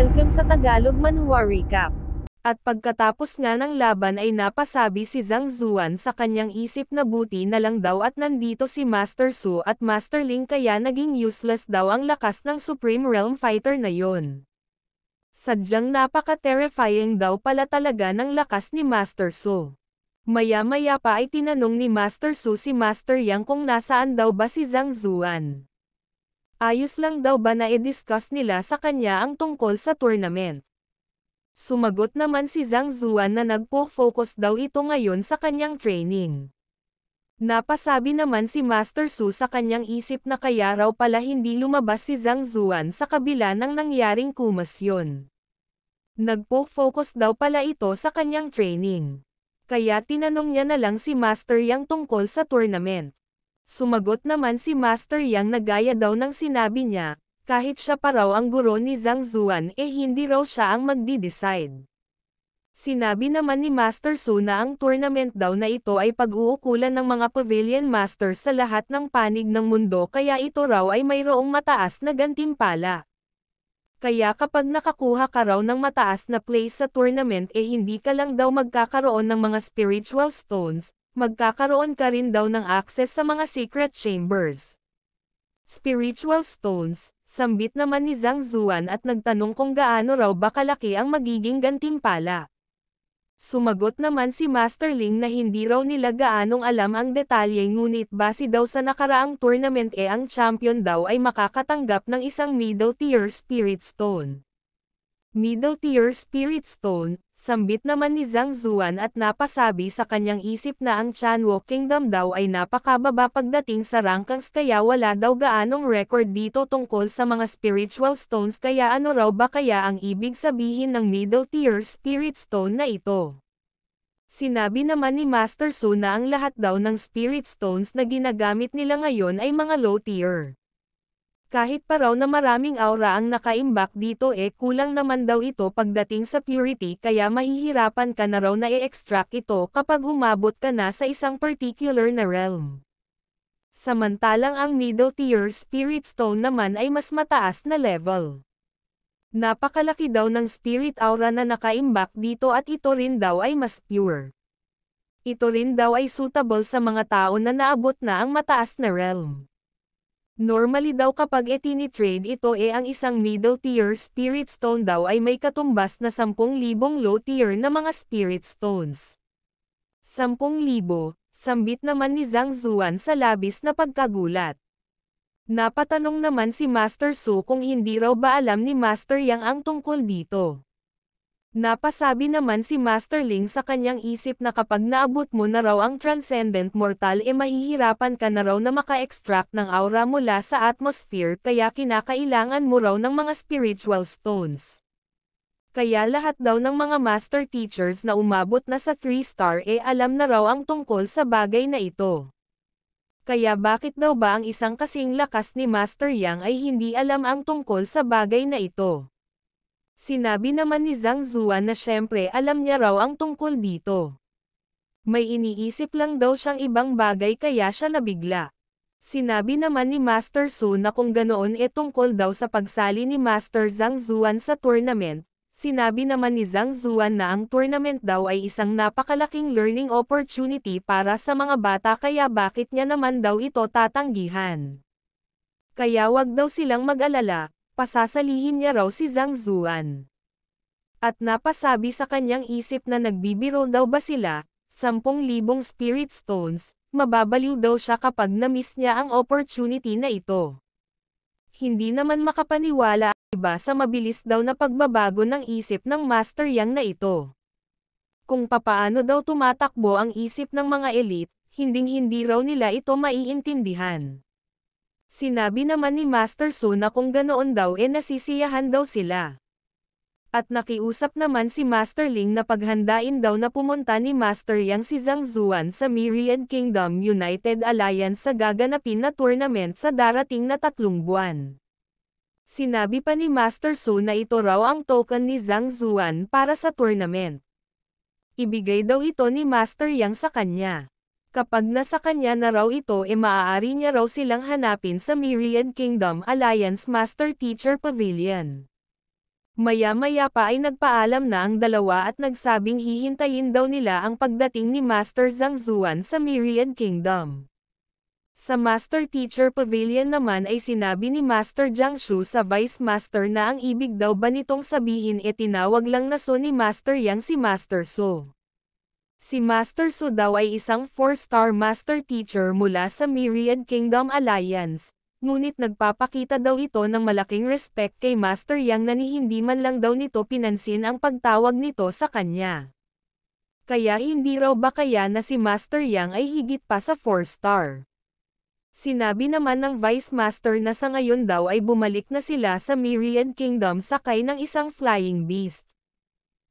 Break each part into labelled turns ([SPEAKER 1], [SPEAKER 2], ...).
[SPEAKER 1] Welcome sa Tagalog Manhwa Recap. At pagkatapos nga ng laban ay napasabi si Zhang Zuan sa kanyang isip na buti na lang daw at nandito si Master Su at Master Ling kaya naging useless daw ang lakas ng Supreme Realm Fighter na yon. Sadyang napaka-terrifying daw pala talaga ng lakas ni Master Su. Maya-maya pa ay tinanong ni Master Su si Master Yang kung nasaan daw ba si Zhang Zuan. Ayos lang daw ba na i-discuss nila sa kanya ang tungkol sa tournament. Sumagot naman si Zhang Zuan na nagpo-focus daw ito ngayon sa kanyang training. Napasabi naman si Master Su sa kanyang isip na kaya raw pala hindi lumabas si Zhang Zuan sa kabila ng nangyaring kumasyon. Nagpo-focus daw pala ito sa kanyang training. Kaya tinanong niya na lang si Master Yang tungkol sa tournament. Sumagot naman si Master Yang na gaya daw ng sinabi niya, kahit siya pa raw ang guro ni Zhang Zuan hindi raw siya ang magdi-decide. Sinabi naman ni Master Su na ang tournament daw na ito ay pag-uukulan ng mga Pavilion Masters sa lahat ng panig ng mundo kaya ito raw ay mayroong mataas na gantimpala. Kaya kapag nakakuha ka raw ng mataas na place sa tournament hindi ka lang daw magkakaroon ng mga spiritual stones, magkakaroon ka rin daw ng access sa mga secret chambers. Spiritual stones, sambit naman ni Zhang Zuan at nagtanong kung gaano raw ba kalaki ang magiging gantimpala. Sumagot naman si Master Ling na hindi raw nila gaanong alam ang detalye ngunit base daw sa nakaraang tournament ang champion daw ay makakatanggap ng isang middle tier spirit stone. Middle tier spirit stone, sambit naman ni Zhang Zuan at napasabi sa kanyang isip na ang Chanwo Kingdom daw ay napakababa pagdating sa rankings kaya wala daw gaanong record dito tungkol sa mga spiritual stones kaya ano raw ba kaya ang ibig sabihin ng middle tier spirit stone na ito. Sinabi naman ni Master Su na ang lahat daw ng spirit stones na ginagamit nila ngayon ay mga low tier. Kahit pa raw na maraming aura ang nakaimbak dito kulang naman daw ito pagdating sa purity kaya mahihirapan ka na raw na i-extract ito kapag umabot ka na sa isang particular na realm. Samantalang ang middle tier spirit stone naman ay mas mataas na level. Napakalaki daw ng spirit aura na nakaimbak dito at ito rin daw ay mas pure. Ito rin daw ay suitable sa mga tao na naabot na ang mataas na realm. Normally daw kapag itini-trade ito ang isang middle tier spirit stone daw ay may katumbas na 10,000 low tier na mga spirit stones. 10,000, sambit naman ni Zhang Zuan sa labis na pagkagulat. Napatanong naman si Master Su kung hindi raw ba alam ni Master Yang ang tungkol dito. Napasabi naman si Master Ling sa kanyang isip na kapag naabot mo na raw ang Transcendent Mortal mahihirapan ka na raw na maka-extract ng aura mula sa atmosphere kaya kinakailangan mo raw ng mga spiritual stones. Kaya lahat daw ng mga master teachers na umabot na sa 3-star alam na raw ang tungkol sa bagay na ito. Kaya bakit daw ba ang isang kasing lakas ni Master Yang ay hindi alam ang tungkol sa bagay na ito? Sinabi naman ni Zhang Zuan na syempre alam niya raw ang tungkol dito. May iniisip lang daw siyang ibang bagay kaya siya nabigla. Sinabi naman ni Master Su na kung ganoon tungkol daw sa pagsali ni Master Zhang Zuan sa tournament. Sinabi naman ni Zhang Zuan na ang tournament daw ay isang napakalaking learning opportunity para sa mga bata kaya bakit niya naman daw ito tatanggihan. Kaya wag daw silang mag-alala. Pasasalihin niya raw si Zhang Zuan. At napasabi sa kanyang isip na nagbibiro daw ba sila, 10,000 spirit stones, mababaliw daw siya kapag na-miss niya ang opportunity na ito. Hindi naman makapaniwala ang iba sa mabilis daw na pagbabago ng isip ng Master Yang na ito. Kung papaano daw tumatakbo ang isip ng mga elite, hinding-hindi raw nila ito maiintindihan. Sinabi naman ni Master Su na kung ganoon daw nasisiyahan daw sila. At nakiusap naman si Master Ling na paghandain daw na pumunta ni Master Yang si Zhang Zuan sa Myriad Kingdom United Alliance sa gaganapin na tournament sa darating na 3 buwan. Sinabi pa ni Master Su na ito raw ang token ni Zhang Zuan para sa tournament. Ibigay daw ito ni Master Yang sa kanya. Kapag nasa kanya na raw ito maaari niya raw silang hanapin sa Myriad Kingdom Alliance Master Teacher Pavilion. Maya-maya pa ay nagpaalam na ang dalawa at nagsabing hihintayin daw nila ang pagdating ni Master Zhang Zuan sa Myriad Kingdom. Sa Master Teacher Pavilion naman ay sinabi ni Master Jiang Shu sa Vice Master na ang ibig daw ba nitong sabihin tinawag lang na so ni Master Yang si Master So. Si Master So daw ay isang 4-star Master Teacher mula sa Myriad Kingdom Alliance, ngunit nagpapakita daw ito ng malaking respect kay Master Yang na hindi man lang daw nito pinansin ang pagtawag nito sa kanya. Kaya hindi raw ba kaya na si Master Yang ay higit pa sa 4-star. Sinabi naman ng Vice Master na sa ngayon daw ay bumalik na sila sa Myriad Kingdom sakay ng isang flying beast.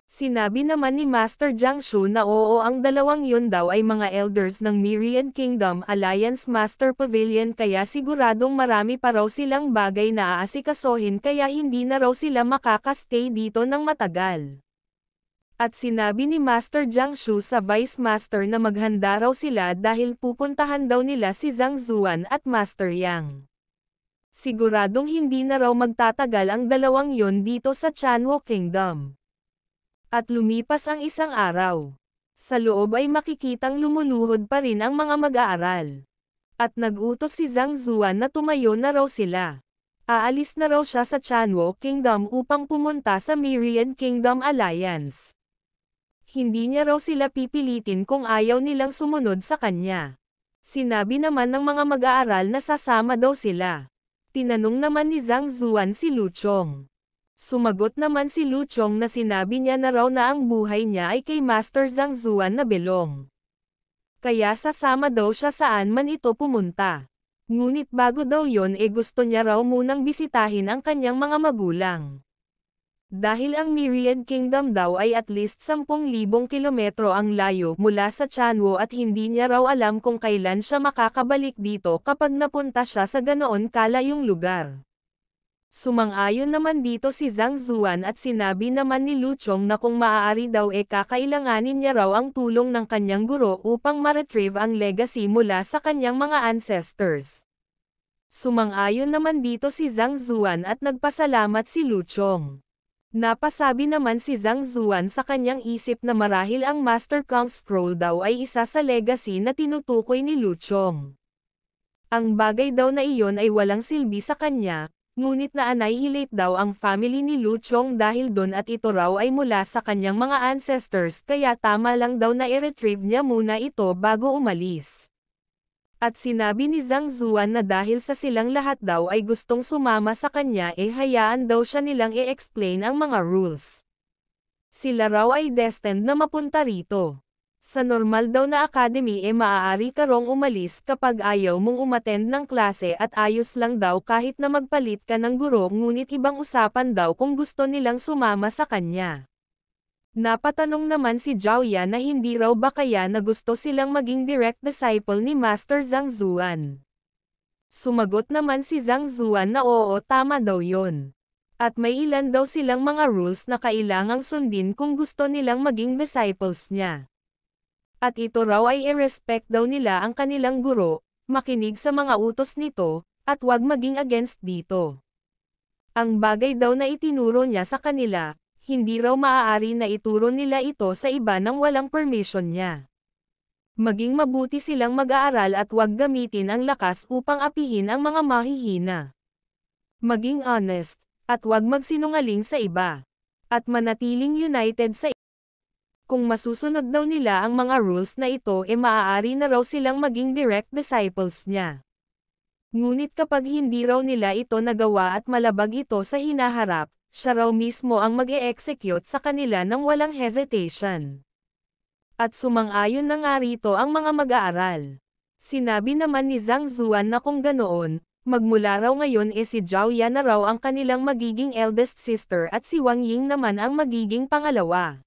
[SPEAKER 1] Sinabi naman ni Master Jiang Shu na oo ang dalawang yun daw ay mga elders ng Myriad Kingdom Alliance Master Pavilion kaya siguradong marami pa raw silang bagay na aasikasuhin kaya hindi na raw sila makakastay dito ng matagal. At sinabi ni Master Jiang Shu sa Vice Master na maghanda raw sila dahil pupuntahan daw nila si Zhang Zuan at Master Yang. Siguradong hindi na raw magtatagal ang dalawang yon dito sa Chanwo Kingdom. At lumipas ang isang araw. Sa loob ay makikitang lumuluhod pa rin ang mga mag-aaral. At nag-utos si Zhang Zuan na tumayo na raw sila. Aalis na raw siya sa Chanwo Kingdom upang pumunta sa Myriad Kingdom Alliance. Hindi niya raw sila pipilitin kung ayaw nilang sumunod sa kanya. Sinabi naman ng mga mag-aaral na sasama daw sila. Tinanong naman ni Zhang Zuan si Lu Chong. Sumagot naman si Lu Chong na sinabi niya na raw na ang buhay niya ay kay Master Zhang Zuan na belong. Kaya sasama daw siya saan man ito pumunta. Ngunit bago daw yon gusto niya raw munang bisitahin ang kanyang mga magulang. Dahil ang Myriad Kingdom daw ay at least 10,000 kilometro ang layo mula sa Chanwo at hindi niya raw alam kung kailan siya makakabalik dito kapag napunta siya sa ganoon kalayong lugar. Sumang-ayon naman dito si Zhang Zuan at sinabi naman ni Lu Chong na kung maaari daw kakailanganin niya raw ang tulong ng kanyang guro upang ma-retrieve ang legacy mula sa kanyang mga ancestors. Sumang-ayon naman dito si Zhang Zuan at nagpasalamat si Lu Chong. Napasabi naman si Zhang Zuan sa kanyang isip na marahil ang Master Kong Scroll daw ay isa sa legacy na tinutukoy ni Lu Chong. Ang bagay daw na iyon ay walang silbi sa kanya, ngunit na-annihilate daw ang family ni Lu Chong dahil doon at ito raw ay mula sa kanyang mga ancestors kaya tama lang daw na i-retrieve niya muna ito bago umalis. At sinabi ni Zhang Zuan na dahil sa silang lahat daw ay gustong sumama sa kanya hayaan daw siya nilang i-explain ang mga rules. Sila raw ay destined na mapunta rito. Sa normal daw na academy maaari ka rong umalis kapag ayaw mong umattend ng klase at ayos lang daw kahit na magpalit ka ng guro ngunit ibang usapan daw kung gusto nilang sumama sa kanya. Napatanong naman si Zhao Yan na hindi raw ba kaya na gusto silang maging direct disciple ni Master Zhang Zuan. Sumagot naman si Zhang Zuan na oo tama daw yon. At may ilan daw silang mga rules na kailangang sundin kung gusto nilang maging disciples niya. At ito raw ay i-respect daw nila ang kanilang guro, makinig sa mga utos nito, at huwag maging against dito. Ang bagay daw na itinuro niya sa kanila, hindi raw maaari na ituro nila ito sa iba nang walang permission niya. Maging mabuti silang mag-aaral at huwag gamitin ang lakas upang apihin ang mga mahihina. Maging honest, at huwag magsinungaling sa iba. At manatiling united sa iba. Kung masusunod daw nila ang mga rules na ito maaari na raw silang maging direct disciples niya. Ngunit kapag hindi raw nila ito nagawa at malabag ito sa hinaharap, siya raw mismo ang mag-e-execute sa kanila nang walang hesitation. At sumang-ayon na nga rito ang mga mag-aaral. Sinabi naman ni Zhang Zuan na kung ganoon, magmula raw ngayon si Zhao Yan na raw ang kanilang magiging eldest sister at si Wang Ying naman ang magiging pangalawa.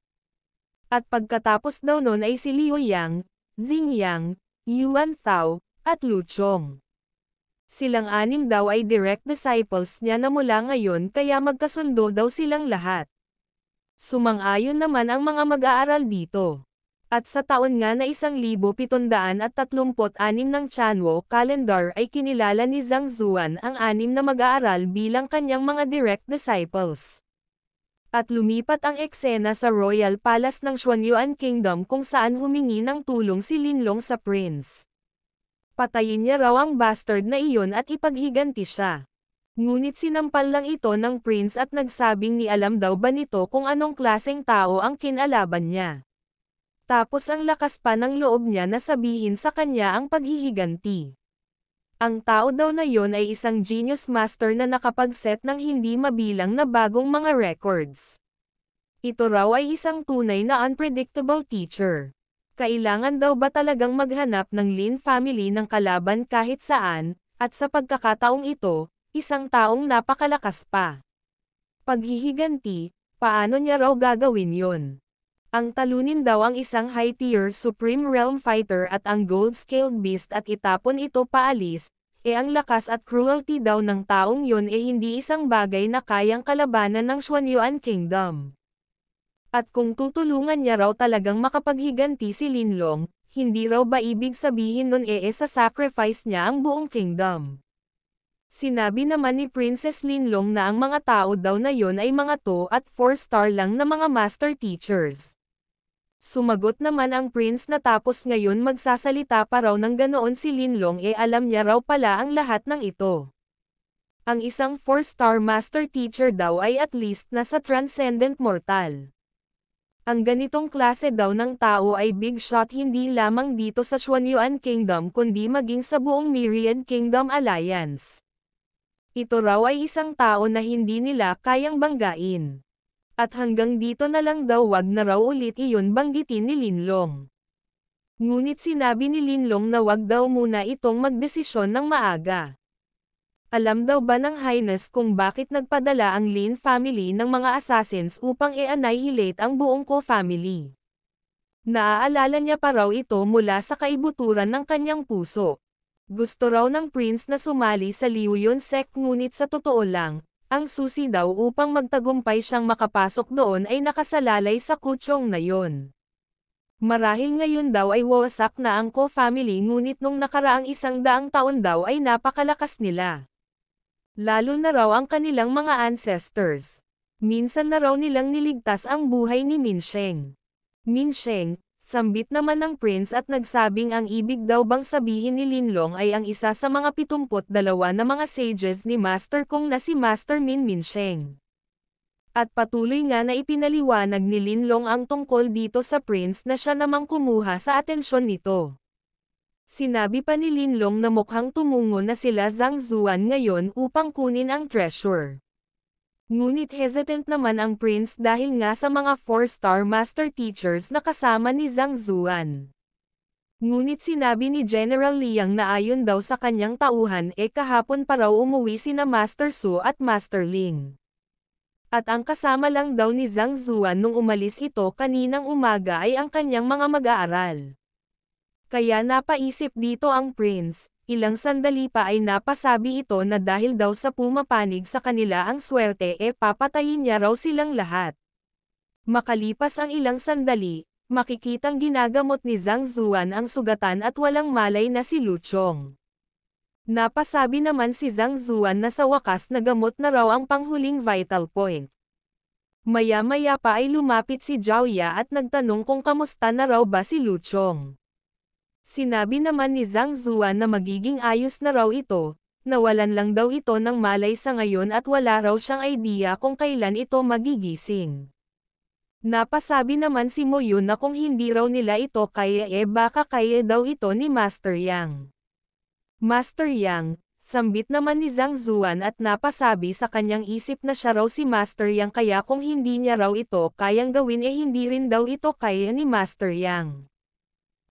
[SPEAKER 1] At pagkatapos daw nun ay si Liu Yang, Jing Yang, Yuan Thao, at Lu Chong. Silang anim daw ay direct disciples niya na mula ngayon kaya magkasundo daw silang lahat. Sumang-ayon naman ang mga mag-aaral dito. At sa taon nga na 1736 ng Chanwo calendar ay kinilala ni Zhang Zuan ang anim na mag-aaral bilang kanyang mga direct disciples. At lumipat ang eksena sa Royal Palace ng Xuanyuan Kingdom kung saan humingi ng tulong si Linlong sa prince. Patayin niya raw ang bastard na iyon at ipaghiganti siya. Ngunit sinampal lang ito ng prince at nagsabing ni alam daw ba nito kung anong klaseng tao ang kinalaban niya. Tapos ang lakas pa ng loob niya na sabihin sa kanya ang paghihiganti. Ang tao daw na yon ay isang genius master na nakapag-set ng hindi mabilang na bagong mga records. Ito raw ay isang tunay na unpredictable teacher. Kailangan daw ba talagang maghanap ng Lin family ng kalaban kahit saan, at sa pagkakataong ito, isang taong napakalakas pa. Paghihiganti, paano niya raw gagawin yon? Ang talunin daw ang isang high-tier Supreme Realm Fighter at ang Gold-Scaled Beast at itapon ito paalis, ang lakas at cruelty daw ng taong yon hindi isang bagay na kayang kalabanan ng Xuanyuan Kingdom. At kung tutulungan niya raw talagang makapaghiganti si Linlong, hindi raw ba ibig sabihin nun sa sacrifice niya ang buong kingdom? Sinabi naman ni Princess Linlong na ang mga tao daw na yon ay mga 2 at 4-star lang na mga master teachers. Sumagot naman ang prince na tapos ngayon magsasalita pa raw ng ganoon si Linlong alam niya raw pala ang lahat ng ito. Ang isang 4-star master teacher daw ay at least nasa transcendent mortal. Ang ganitong klase daw ng tao ay big shot hindi lamang dito sa Xuanyuan Kingdom kundi maging sa buong Myriad Kingdom Alliance. Ito raw ay isang tao na hindi nila kayang banggain. At hanggang dito na lang daw wag na raw ulit iyon banggitin ni Linlong. Ngunit sinabi ni Linlong na wag daw muna itong magdesisyon ng maaga. Alam daw ba ng Highness kung bakit nagpadala ang Lin family ng mga assassins upang i-annihilate ang buong Ko family? Naaalala niya pa raw ito mula sa kaibuturan ng kanyang puso. Gusto raw ng prince na sumali sa Liuyon sect ngunit sa totoo lang, ang susi daw upang magtagumpay siyang makapasok doon ay nakasalalay sa kutsong na yon. Marahil ngayon daw ay wasak na ang Ko family ngunit nung nakaraang 100 taon daw ay napakalakas nila. Lalo na raw ang kanilang mga ancestors. Minsan na raw nilang niligtas ang buhay ni Minsheng. Minsheng, sambit naman ng prince at nagsabing ang ibig daw bang sabihin ni Linlong ay ang isa sa mga 72 na mga sages ni Master Kong na si Master Min Minsheng. At patuloy nga na ipinaliwanag ni Linlong ang tungkol dito sa prince na siya namang kumuha sa atensyon nito. Sinabi pa ni Linlong na mukhang tumungo na sila Zhang Zuan ngayon upang kunin ang treasure. Ngunit hesitant naman ang prince dahil nga sa mga 4-star master teachers na kasama ni Zhang Zuan. Ngunit sinabi ni General Liang na ayon daw sa kanyang tauhan kahapon pa raw umuwi sina Master Su at Master Ling. At ang kasama lang daw ni Zhang Zuan nung umalis ito kaninang umaga ay ang kanyang mga mag-aaral. Kaya napaisip dito ang prince, ilang sandali pa ay napasabi ito na dahil daw sa pumapanig sa kanila ang swerte papatayin niya raw silang lahat. Makalipas ang ilang sandali, makikitang ginagamot ni Zhang Zuan ang sugatan at walang malay na si Lu Chong. Napasabi naman si Zhang Zuan na sa wakas nagamot na raw ang panghuling vital point. Maya-maya pa ay lumapit si Zhao Ya at nagtanong kung kamusta na raw ba si Lu Chong. Sinabi naman ni Zhang Zuan na magiging ayos na raw ito, nawalan lang daw ito ng malay sa ngayon at wala raw siyang idea kung kailan ito magigising. Napasabi naman si Mo Yun na kung hindi raw nila ito kaya baka kaya daw ito ni Master Yang. Master Yang, sambit naman ni Zhang Zuan at napasabi sa kanyang isip na siya raw si Master Yang kaya kung hindi niya raw ito kayang gawin hindi rin daw ito kaya ni Master Yang.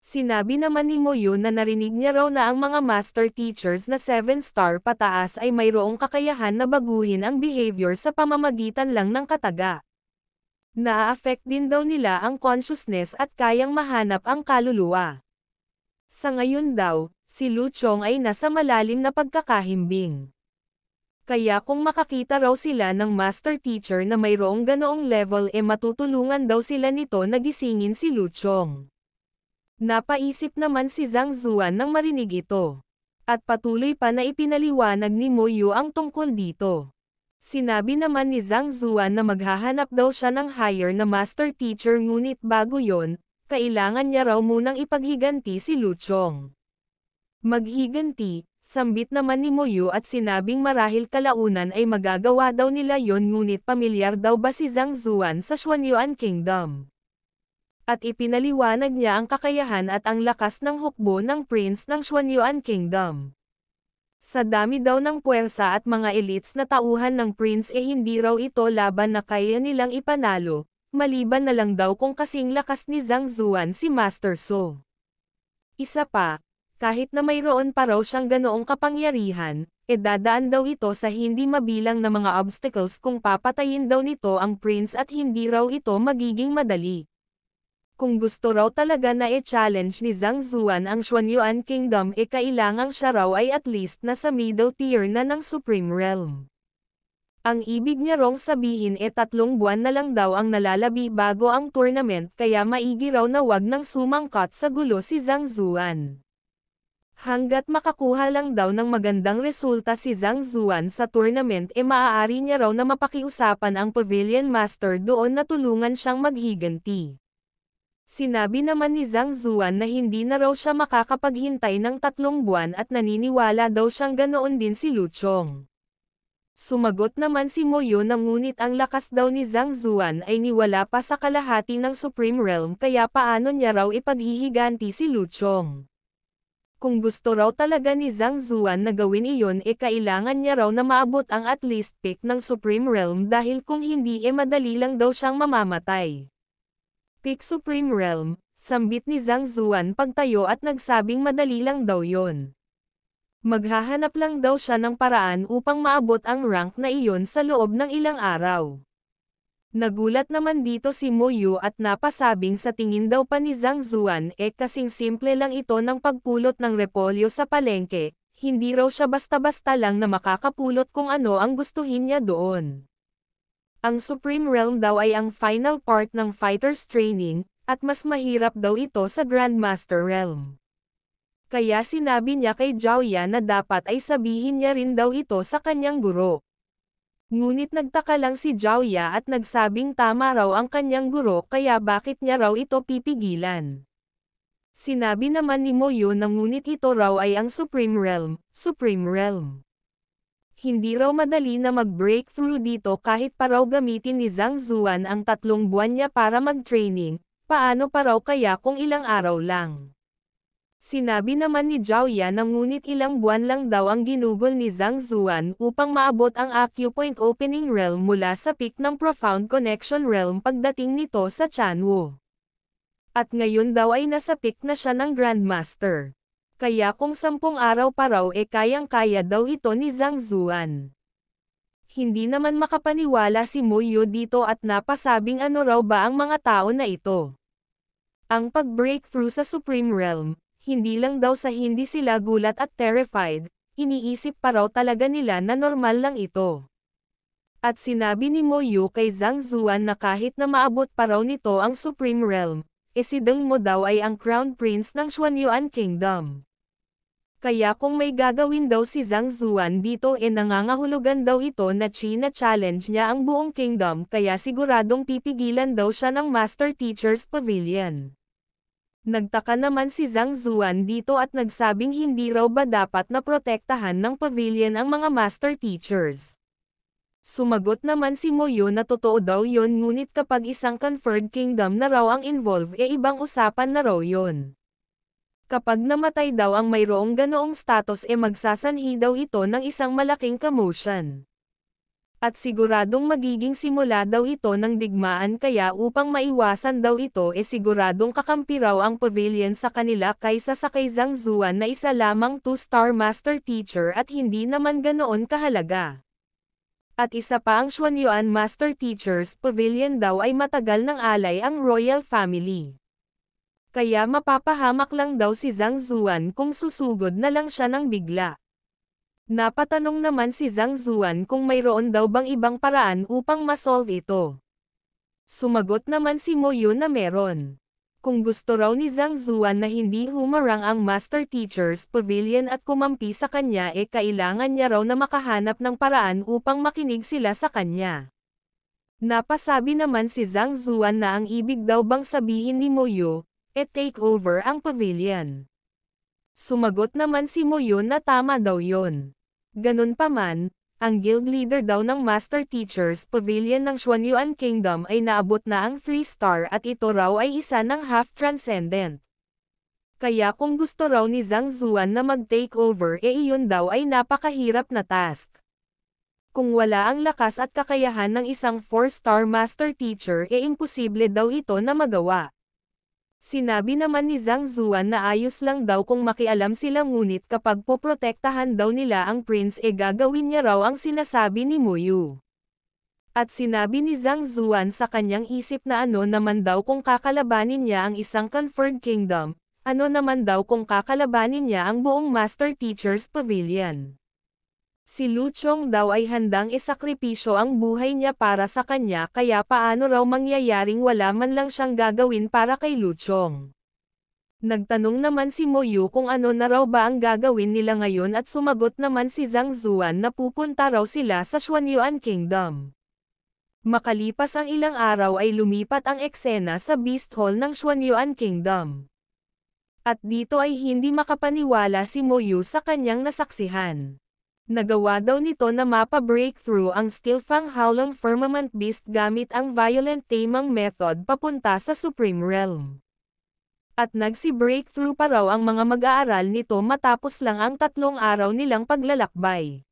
[SPEAKER 1] Sinabi naman ni Mo Yun na narinig niya raw na ang mga master teachers na 7-star pataas ay mayroong kakayahan na baguhin ang behavior sa pamamagitan lang ng kataga. Na-affect din daw nila ang consciousness at kayang mahanap ang kaluluwa. Sa ngayon daw, si Lu Chong ay nasa malalim na pagkakahimbing. Kaya kung makakita raw sila ng master teacher na mayroong ganoong level matutulungan daw sila nito na gisingin si Lu Chong. Napaisip naman si Zhang Zuan nang marinig ito. At patuloy pa na ipinaliwanag ni Mo Yu ang tungkol dito. Sinabi naman ni Zhang Zuan na maghahanap daw siya ng higher na master teacher ngunit bago yon, kailangan niya raw munang ipaghiganti si Lu Chong. Maghiganti, sambit naman ni Moyu at sinabing marahil kalaunan ay magagawa daw nila yon ngunit pamilyar daw ba si Zhang Zuan sa Xuanyuan Kingdom. At ipinaliwanag niya ang kakayahan at ang lakas ng hukbo ng prince ng Xuanyuan Kingdom. Sa dami daw ng puwersa at mga elites na tauhan ng prince hindi raw ito laban na kaya nilang ipanalo, maliban na lang daw kung kasing lakas ni Zhang Zuan si Master Su. Isa pa, kahit na mayroon pa raw siyang ganoong kapangyarihan, dadaan daw ito sa hindi mabilang na mga obstacles kung papatayin daw nito ang prince at hindi raw ito magiging madali. Kung gusto raw talaga na challenge ni Zhang Zuan ang Xuanyuan Kingdom kailangang siya raw ay at least nasa middle tier na ng Supreme Realm. Ang ibig niya rong sabihin 3 buwan na lang daw ang nalalabi bago ang tournament kaya maigi raw na wag nang sumangkat sa gulo si Zhang Zuan. Hanggat makakuha lang daw ng magandang resulta si Zhang Zuan sa tournament maaari niya raw na mapakiusapan ang Pavilion Master doon na tulungan siyang maghiganti. Sinabi naman ni Zhang Zuan na hindi na raw siya makakapaghintay ng 3 buwan at naniniwala daw siyang ganoon din si Lu Chong. Sumagot naman si Moyo na ngunit ang lakas daw ni Zhang Zuan ay niwala pa sa kalahati ng Supreme Realm kaya paano niya raw ipaghihiganti si Lu Chong. Kung gusto raw talaga ni Zhang Zuan na gawin iyon kailangan niya raw na maabot ang at least peak ng Supreme Realm dahil kung hindi madali lang daw siyang mamamatay. Peak Supreme Realm, sambit ni Zhang Zuan pagtayo at nagsabing madali lang daw yon. Maghahanap lang daw siya ng paraan upang maabot ang rank na iyon sa loob ng ilang araw. Nagulat naman dito si Moyu at napasabing sa tingin daw pa ni Zhang Zuan kasing simple lang ito ng pagpulot ng repolyo sa palengke, hindi raw siya basta-basta lang na makakapulot kung ano ang gustuhin niya doon. Ang Supreme Realm daw ay ang final part ng fighter's training, at mas mahirap daw ito sa Grandmaster Realm. Kaya sinabi niya kay Zhao na dapat ay sabihin niya rin daw ito sa kanyang guro. Ngunit nagtaka lang si Zhao at nagsabing tama raw ang kanyang guro kaya bakit niya raw ito pipigilan. Sinabi naman ni Moyo na ngunit ito raw ay ang Supreme Realm, Supreme Realm. Hindi raw madali na mag-breakthrough dito kahit pa raw gamitin ni Zhang Zuan ang 3 buwan niya para mag-training, paano pa raw kaya kung ilang araw lang. Sinabi naman ni Zhao na ngunit ilang buwan lang daw ang ginugol ni Zhang Zuan upang maabot ang Acupoint Opening Realm mula sa peak ng Profound Connection Realm pagdating nito sa Chanwu. At ngayon daw ay nasa peak na siya ng Grandmaster. Kaya kung 10 araw pa raw kayang-kaya daw ito ni Zhang Zuan. Hindi naman makapaniwala si Moyo dito at napasabing ano raw ba ang mga tao na ito. Ang pag-breakthrough sa Supreme Realm, hindi lang daw sa hindi sila gulat at terrified, iniisip pa raw talaga nila na normal lang ito. At sinabi ni Moyo kay Zhang Zuan na kahit na maabot pa raw nito ang Supreme Realm, si Deng Mo daw ay ang Crown Prince ng Xuanyuan Kingdom. Kaya kung may gagawin daw si Zhang Zuan dito nangangahulugan daw ito na challenge niya ang buong kingdom kaya siguradong pipigilan daw siya ng Master Teacher's Pavilion. Nagtaka naman si Zhang Zuan dito at nagsabing hindi raw ba dapat na protektahan ng pavilion ang mga Master Teachers. Sumagot naman si Moyo na totoo daw yon ngunit kapag isang conferred kingdom na raw ang involved ibang usapan na raw yon. Kapag namatay daw ang mayroong ganoong status magsasanhi daw ito ng isang malaking commotion. At siguradong magiging simula daw ito ng digmaan kaya upang maiwasan daw ito siguradong kakampi raw ang pavilion sa kanila kaysa sa kay Zhang Zuan na isa lamang 2-star master teacher at hindi naman ganoon kahalaga. At isa pa ang Xuanyuan Master Teachers Pavilion daw ay matagal ng alay ang royal family. Kaya mapapahamak lang daw si Zhang Zuan kung susugod na lang siya ng bigla. Napatanong naman si Zhang Zuan kung mayroon daw bang ibang paraan upang masolve ito. Sumagot naman si Moyo na meron. Kung gusto raw ni Zhang Zuan na hindi humarang ang Master Teacher's Pavilion at kumampi sa kanya kailangan niya raw na makahanap ng paraan upang makinig sila sa kanya. Napasabi naman si Zhang Zuan na ang ibig daw bang sabihin ni Moyo, take over ang pavilion. Sumagot naman si Moyo na tama daw yon. Ganun pa man, ang guild leader daw ng Master Teacher's Pavilion ng Xuanyuan Kingdom ay naabot na ang 3-star at ito raw ay isa ng half-transcendent. Kaya kung gusto raw ni Zhang Zuan na mag-take over iyon daw ay napakahirap na task. Kung wala ang lakas at kakayahan ng isang 4-star Master Teacher imposible daw ito na magawa. Sinabi naman ni Zhang Zuan na ayos lang daw kung makialam sila ngunit kapag poprotektahan daw nila ang prince gagawin niya raw ang sinasabi ni Moyo. At sinabi ni Zhang Zuan sa kanyang isip na ano naman daw kung kakalabanin niya ang isang conferred kingdom, ano naman daw kung kakalabanin niya ang buong Master Teacher's Pavilion. Si Lu Chong daw ay handang isakripisyo ang buhay niya para sa kanya kaya paano raw mangyayaring wala man lang siyang gagawin para kay Lu Chong. Nagtanong naman si Moyo kung ano na raw ba ang gagawin nila ngayon at sumagot naman si Zhang Zuan na pupunta raw sila sa Xuanyuan Kingdom. Makalipas ang ilang araw ay lumipat ang eksena sa Beast Hall ng Xuanyuan Kingdom. At dito ay hindi makapaniwala si Moyo sa kanyang nasaksihan. Nagawa daw nito na mapa-breakthrough ang Stilfang Howlong Firmament Beast gamit ang Violent Tamang Method papunta sa Supreme Realm. At nagsi-breakthrough pa raw ang mga mag-aaral nito matapos lang ang 3 araw nilang paglalakbay.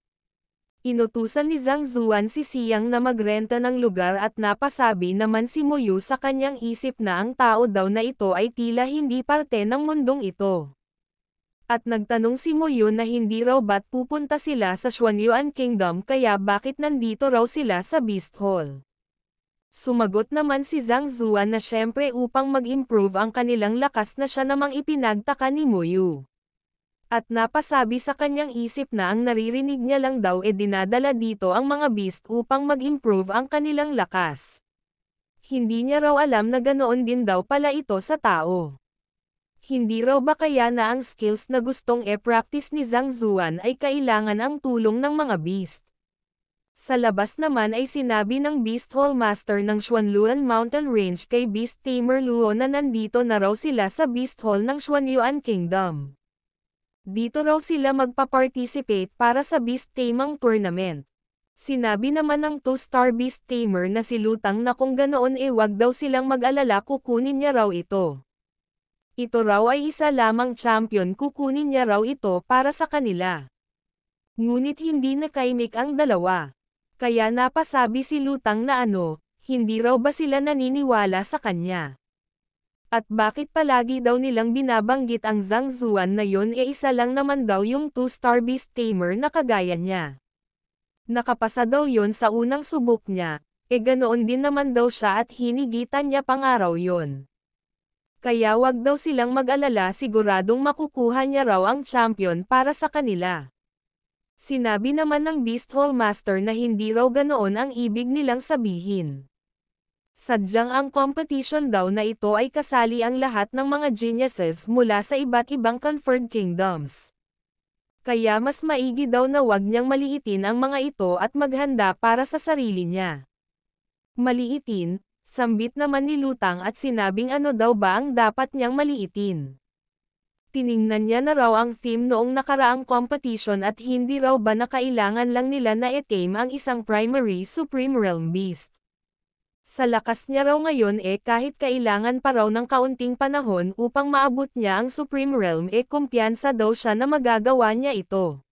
[SPEAKER 1] Inutusan ni Zhang Zuan si Siyang na magrenta ng lugar at napasabi naman si Moyo sa kanyang isip na ang tao daw na ito ay tila hindi parte ng mundong ito. At nagtanong si Moyo na hindi raw ba't pupunta sila sa Xuanyuan Kingdom kaya bakit nandito raw sila sa Beast Hall. Sumagot naman si Zhang Zuan na syempre upang mag-improve ang kanilang lakas na siya namang ipinagtaka ni Moyo. At napasabi sa kanyang isip na ang naririnig niya lang daw dinadala dito ang mga beast upang mag-improve ang kanilang lakas. Hindi niya raw alam na ganoon din daw pala ito sa tao. Hindi raw ba kaya na ang skills na gustong practice ni Zhang Zuan ay kailangan ang tulong ng mga beast. Sa labas naman ay sinabi ng Beast Hall Master ng Xuanluan Mountain Range kay Beast Tamer Luo na nandito na raw sila sa Beast Hall ng Xuanyuan Kingdom. Dito raw sila magpa-participate para sa Beast Tamang Tournament. Sinabi naman ng 2-star Beast Tamer na si Lutang na kung ganoon wag daw silang mag-alala kukunin niya raw ito. Ito raw ay isa lamang champion kukunin niya raw ito para sa kanila. Ngunit hindi nakaimik ang dalawa. Kaya napasabi si Lutang na hindi raw ba sila naniniwala sa kanya. At bakit palagi daw nilang binabanggit ang Zhang Zuan na yon isa lang naman daw yung 2-star Beast Tamer na kagaya niya. Nakapasa daw yon sa unang subok niya, ganoon din naman daw siya at hinigitan niya pangaraw yon. Kaya wag daw silang mag-alala siguradong makukuha niya raw ang champion para sa kanila. Sinabi naman ng Beast Hall Master na hindi raw ganoon ang ibig nilang sabihin. Sadyang ang competition daw na ito ay kasali ang lahat ng mga geniuses mula sa iba't ibang conferred kingdoms. Kaya mas maigi daw na wag niyang maliitin ang mga ito at maghanda para sa sarili niya. Maliitin? Sambit naman ni Lutang at sinabing ano daw ba ang dapat niyang maliitin. Tiningnan niya na raw ang theme noong nakaraang competition at hindi raw ba na kailangan lang nila na tame ang isang primary Supreme Realm Beast. Sa lakas niya raw ngayon kahit kailangan pa raw ng kaunting panahon upang maabot niya ang Supreme Realm kumpiyansa daw siya na magagawa niya ito.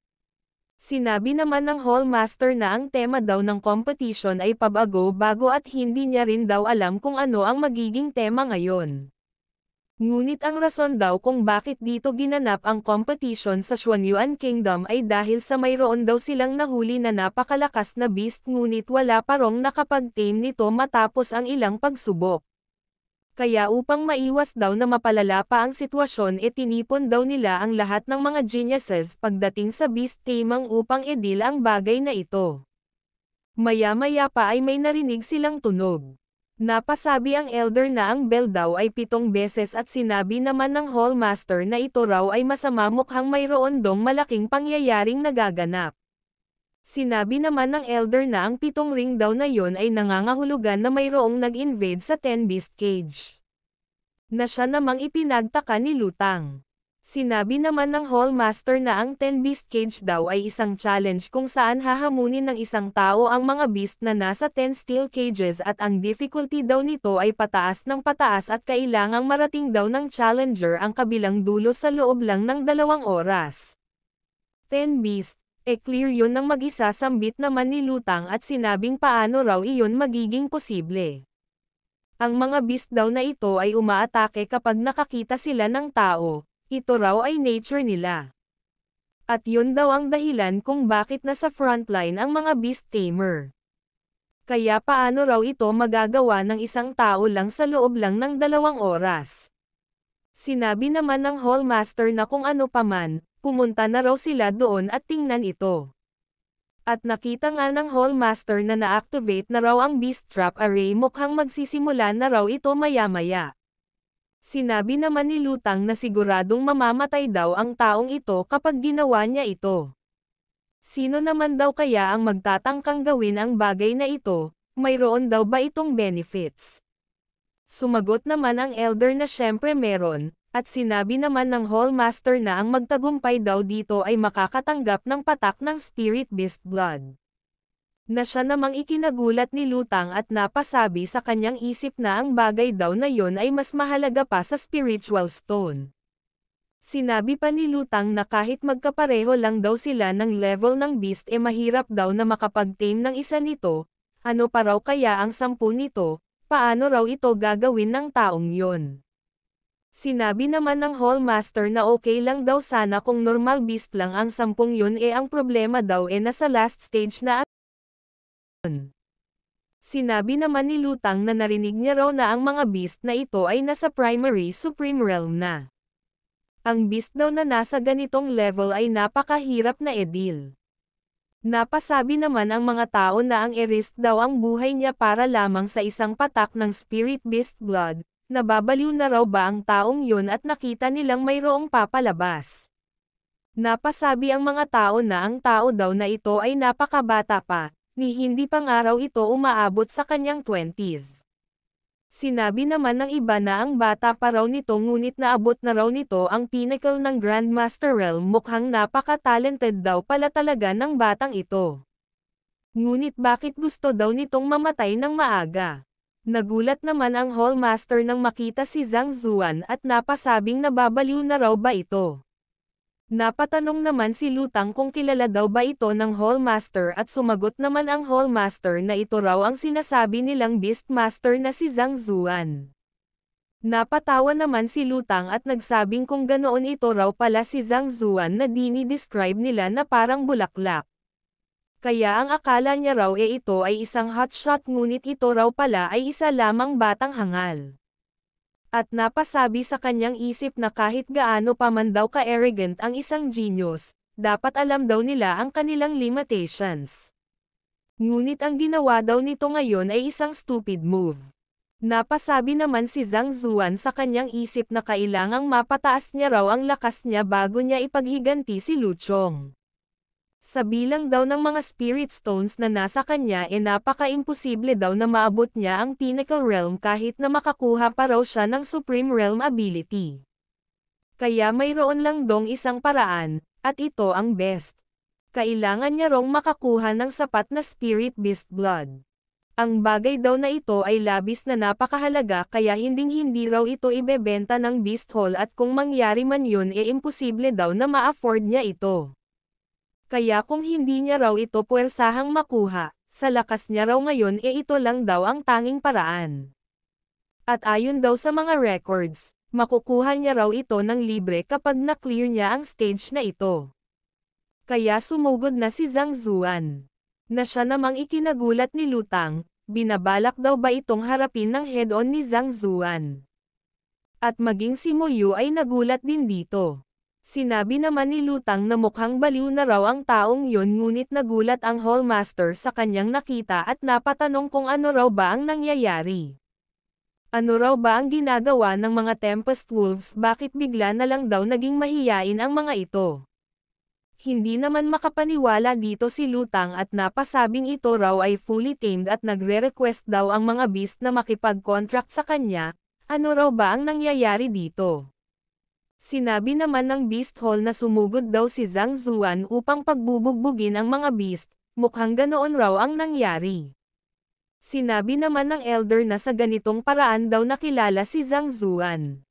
[SPEAKER 1] Sinabi naman ng Hall Master na ang tema daw ng competition ay pabago-bago at hindi niya rin daw alam kung ano ang magiging tema ngayon. Ngunit ang rason daw kung bakit dito ginanap ang competition sa Xuanyuan Kingdom ay dahil sa mayroon daw silang nahuli na napakalakas na beast ngunit wala pa rong nakapag-tame nito matapos ang ilang pagsubok. Kaya upang maiwas daw na mapalala pa ang sitwasyon tinipon daw nila ang lahat ng mga geniuses pagdating sa beast tamang upang idil ang bagay na ito. Maya-maya pa ay may narinig silang tunog. Napasabi ang elder na ang bell daw ay 7 beses at sinabi naman ng hallmaster na ito raw ay masama mukhang mayroon dong malaking pangyayaring nagaganap. Sinabi naman ng elder na ang 7 ring daw na yon ay nangangahulugan na mayroong nag-invade sa 10 beast cage. Na siya namang ipinagtaka ni Lutang. Sinabi naman ng hallmaster na ang 10 beast cage daw ay isang challenge kung saan hahamunin ng isang tao ang mga beast na nasa 10 steel cages at ang difficulty daw nito ay pataas ng pataas at kailangang marating daw ng challenger ang kabilang dulo sa loob lang ng 2 oras. 10 beast, clear yun ng mag-isa sambit naman ni Lutang at sinabing paano raw iyon magiging posible. Ang mga beast daw na ito ay umaatake kapag nakakita sila ng tao. Ito raw ay nature nila. At yun daw ang dahilan kung bakit nasa frontline ang mga beast tamer. Kaya paano raw ito magagawa ng isang tao lang sa loob lang ng 2 oras? Sinabi naman ng hallmaster na kung ano paman, pumunta na raw sila doon at tingnan ito. At nakita nga ng hallmaster na na-activate na raw ang beast trap array mukhang magsisimula na raw ito maya-maya. Sinabi naman ni Lutang na siguradong mamamatay daw ang taong ito kapag ginawa niya ito. Sino naman daw kaya ang magtatangkang gawin ang bagay na ito, mayroon daw ba itong benefits? Sumagot naman ang elder na syempre meron, at sinabi naman ng hallmaster na ang magtagumpay daw dito ay makakatanggap ng patak ng spirit beast blood. Na siya namang ikinagulat ni Lutang at napasabi sa kanyang isip na ang bagay daw na yon ay mas mahalaga pa sa spiritual stone. Sinabi pa ni Lutang na kahit magkapareho lang daw sila ng level ng beast mahirap daw na makapag-tame ng isa nito, ano pa raw kaya ang 10 nito, paano raw ito gagawin ng taong yon. Sinabi naman ng hallmaster na okay lang daw sana kung normal beast lang ang 10 yun ang problema daw nasa last stage na. Sinabi naman ni Lutang na narinig niya raw na ang mga beast na ito ay nasa primary supreme realm na. Ang beast daw na nasa ganitong level ay napakahirap na deal. Napasabi naman ang mga tao na ang i-risk daw ang buhay niya para lamang sa isang patak ng spirit beast blood, nababaliw na raw ba ang taong yun at nakita nilang mayroong papalabas. Napasabi ang mga tao na ang tao daw na ito ay napakabata pa. Ni hindi pa nga raw ito umaabot sa kanyang 20s. Sinabi naman ng iba na ang bata pa raw nito ngunit naabot na raw nito ang pinnacle ng Grandmaster Realm mukhang napaka-talented daw pala talaga ng batang ito. Ngunit bakit gusto daw nitong mamatay ng maaga? Nagulat naman ang hallmaster nang makita si Zhang Zuan at napasabing nababaliw na raw ba ito. Napatanong naman si Lutang kung kilala daw ba ito ng hallmaster at sumagot naman ang hallmaster na ito raw ang sinasabi nilang beastmaster na si Zhang Zuan. Napatawa naman si Lutang at nagsabing kung ganoon ito raw pala si Zhang Zuan na dini-describe nila na parang bulaklak. Kaya ang akala niya raw ito ay isang hotshot ngunit ito raw pala ay isa lamang batang hangal. At napasabi sa kanyang isip na kahit gaano pa man daw ka-arrogant ang isang genius, dapat alam daw nila ang kanilang limitations. Ngunit ang ginawa daw nito ngayon ay isang stupid move. Napasabi naman si Zhang Zuan sa kanyang isip na kailangang mapataas niya raw ang lakas niya bago niya ipaghiganti si Lu Chong. Sa bilang daw ng mga spirit stones na nasa kanya napaka-imposible daw na maabot niya ang pinnacle realm kahit na makakuha pa raw siya ng supreme realm ability. Kaya mayroon lang dong isang paraan, at ito ang best. Kailangan niya rong makakuha ng sapat na spirit beast blood. Ang bagay daw na ito ay labis na napakahalaga kaya hinding-hindi raw ito ibebenta ng beast hall at kung mangyari man yun imposible daw na ma-afford niya ito. Kaya kung hindi niya raw ito puwersahang makuha, sa lakas niya raw ngayon ito lang daw ang tanging paraan. At ayon daw sa mga records, makukuha niya raw ito ng libre kapag na-clear niya ang stage na ito. Kaya sumugod na si Zhang Zuan. Na siya namang ikinagulat ni Lutang, binabalak daw ba itong harapin ng head-on ni Zhang Zuan. At maging si Mo Yu ay nagulat din dito. Sinabi naman ni Lutang na mukhang baliw na raw ang taong yun ngunit nagulat ang hallmaster sa kanyang nakita at napatanong kung ano raw ba ang nangyayari. Ano raw ba ang ginagawa ng mga Tempest Wolves, bakit bigla na lang daw naging mahiyain ang mga ito? Hindi naman makapaniwala dito si Lutang at napasabing ito raw ay fully tamed at nagre-request daw ang mga beast na makipag-contract sa kanya. Ano raw ba ang nangyayari dito? Sinabi naman ng Beast Hall na sumugod daw si Zhang Zuan upang pagbubugbugin ang mga beast, mukhang ganoon raw ang nangyari. Sinabi naman ng elder na sa ganitong paraan daw nakilala si Zhang Zuan.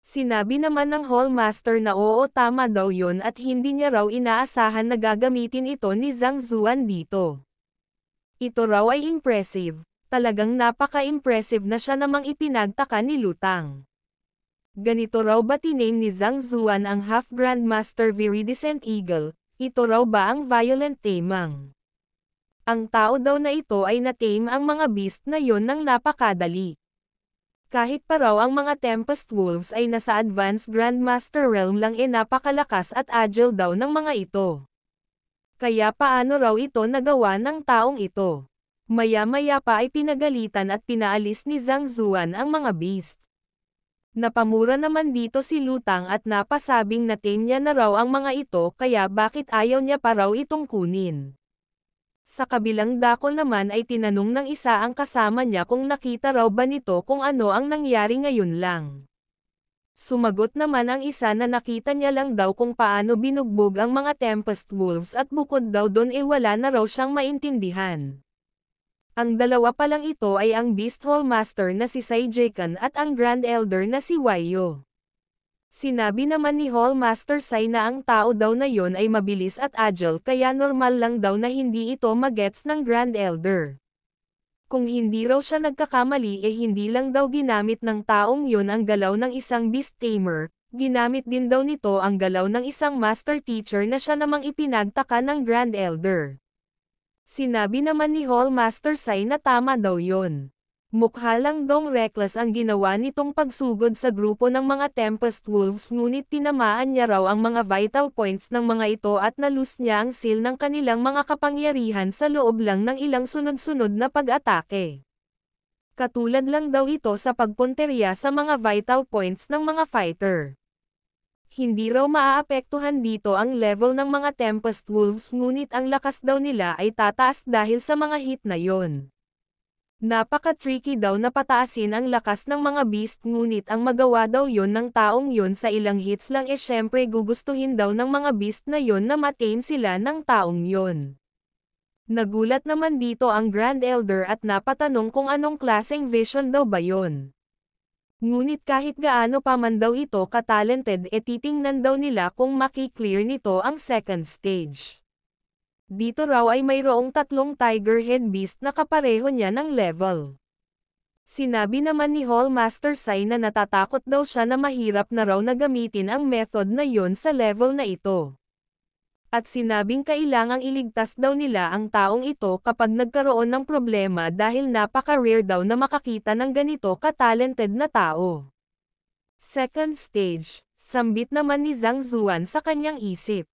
[SPEAKER 1] Sinabi naman ng Hallmaster na oo, tama daw yun at hindi niya raw inaasahan na gagamitin ito ni Zhang Zuan dito. Ito raw ay impressive, talagang napaka-impressive na siya namang ipinagtaka ni Lutang. Ganito raw ba tiname ni Zhang Zuan ang Half-Grandmaster Viridescent Eagle, ito raw ba ang violent tamang? Ang tao daw na ito ay na-tame ang mga beast na yon ng napakadali. Kahit pa raw ang mga Tempest Wolves ay nasa Advanced Grandmaster Realm lang napakalakas at agile daw ng mga ito. Kaya paano raw ito nagawa ng taong ito? Maya-maya pa ay pinagalitan at pinaalis ni Zhang Zuan ang mga beast. Napamura naman dito si Lutang at napasabing na-tame niya na raw ang mga ito kaya bakit ayaw niya pa raw itong kunin. Sa kabilang dako naman ay tinanong ng isa ang kasama niya kung nakita raw ba nito kung ano ang nangyari ngayon lang. Sumagot naman ang isa na nakita niya lang daw kung paano binugbog ang mga Tempest Wolves at bukod daw doon wala na raw siyang maintindihan. Ang dalawa pa lang ito ay ang Beast Hall Master na si Sai Jekan at ang Grand Elder na si Wayo. Sinabi naman ni Hallmaster Sai na ang tao daw na yon ay mabilis at agile kaya normal lang daw na hindi ito magets ng Grand Elder. Kung hindi raw siya nagkakamali hindi lang daw ginamit ng taong yon ang galaw ng isang beast tamer, ginamit din daw nito ang galaw ng isang master teacher na siya namang ipinagtaka ng Grand Elder. Sinabi naman ni Hallmaster Sai na tama daw yon. Mukha lang dong reckless ang ginawa nitong pagsugod sa grupo ng mga Tempest Wolves ngunit tinamaan niya raw ang mga vital points ng mga ito at nalus niya ang seal ng kanilang mga kapangyarihan sa loob lang ng ilang sunod-sunod na pag-atake. Katulad lang daw ito sa pagpunteriya sa mga vital points ng mga fighter. Hindi raw maaapektuhan dito ang level ng mga Tempest Wolves ngunit ang lakas daw nila ay tataas dahil sa mga hit na yon. Napaka-tricky daw na pataasin ang lakas ng mga beast ngunit ang magawa daw yon ng taong yon sa ilang hits lang syempre gugustuhin daw ng mga beast na yon na ma-tame sila ng taong yon. Nagulat naman dito ang Grand Elder at napatanong kung anong klaseng vision daw ba yon. Ngunit kahit gaano pa man daw ito ka-talented titingnan daw nila kung maki-clear nito ang second stage. Dito raw ay mayroong 3 Tiger Head Beast na kapareho niya ng level. Sinabi naman ni Hallmaster Sai na natatakot daw siya na mahirap na raw na gamitin ang method na yon sa level na ito. At sinabing kailangang iligtas daw nila ang taong ito kapag nagkaroon ng problema dahil napaka-rare daw na makakita ng ganito ka-talented na tao. Second stage, sambit naman ni Zhang Zuan sa kanyang isip.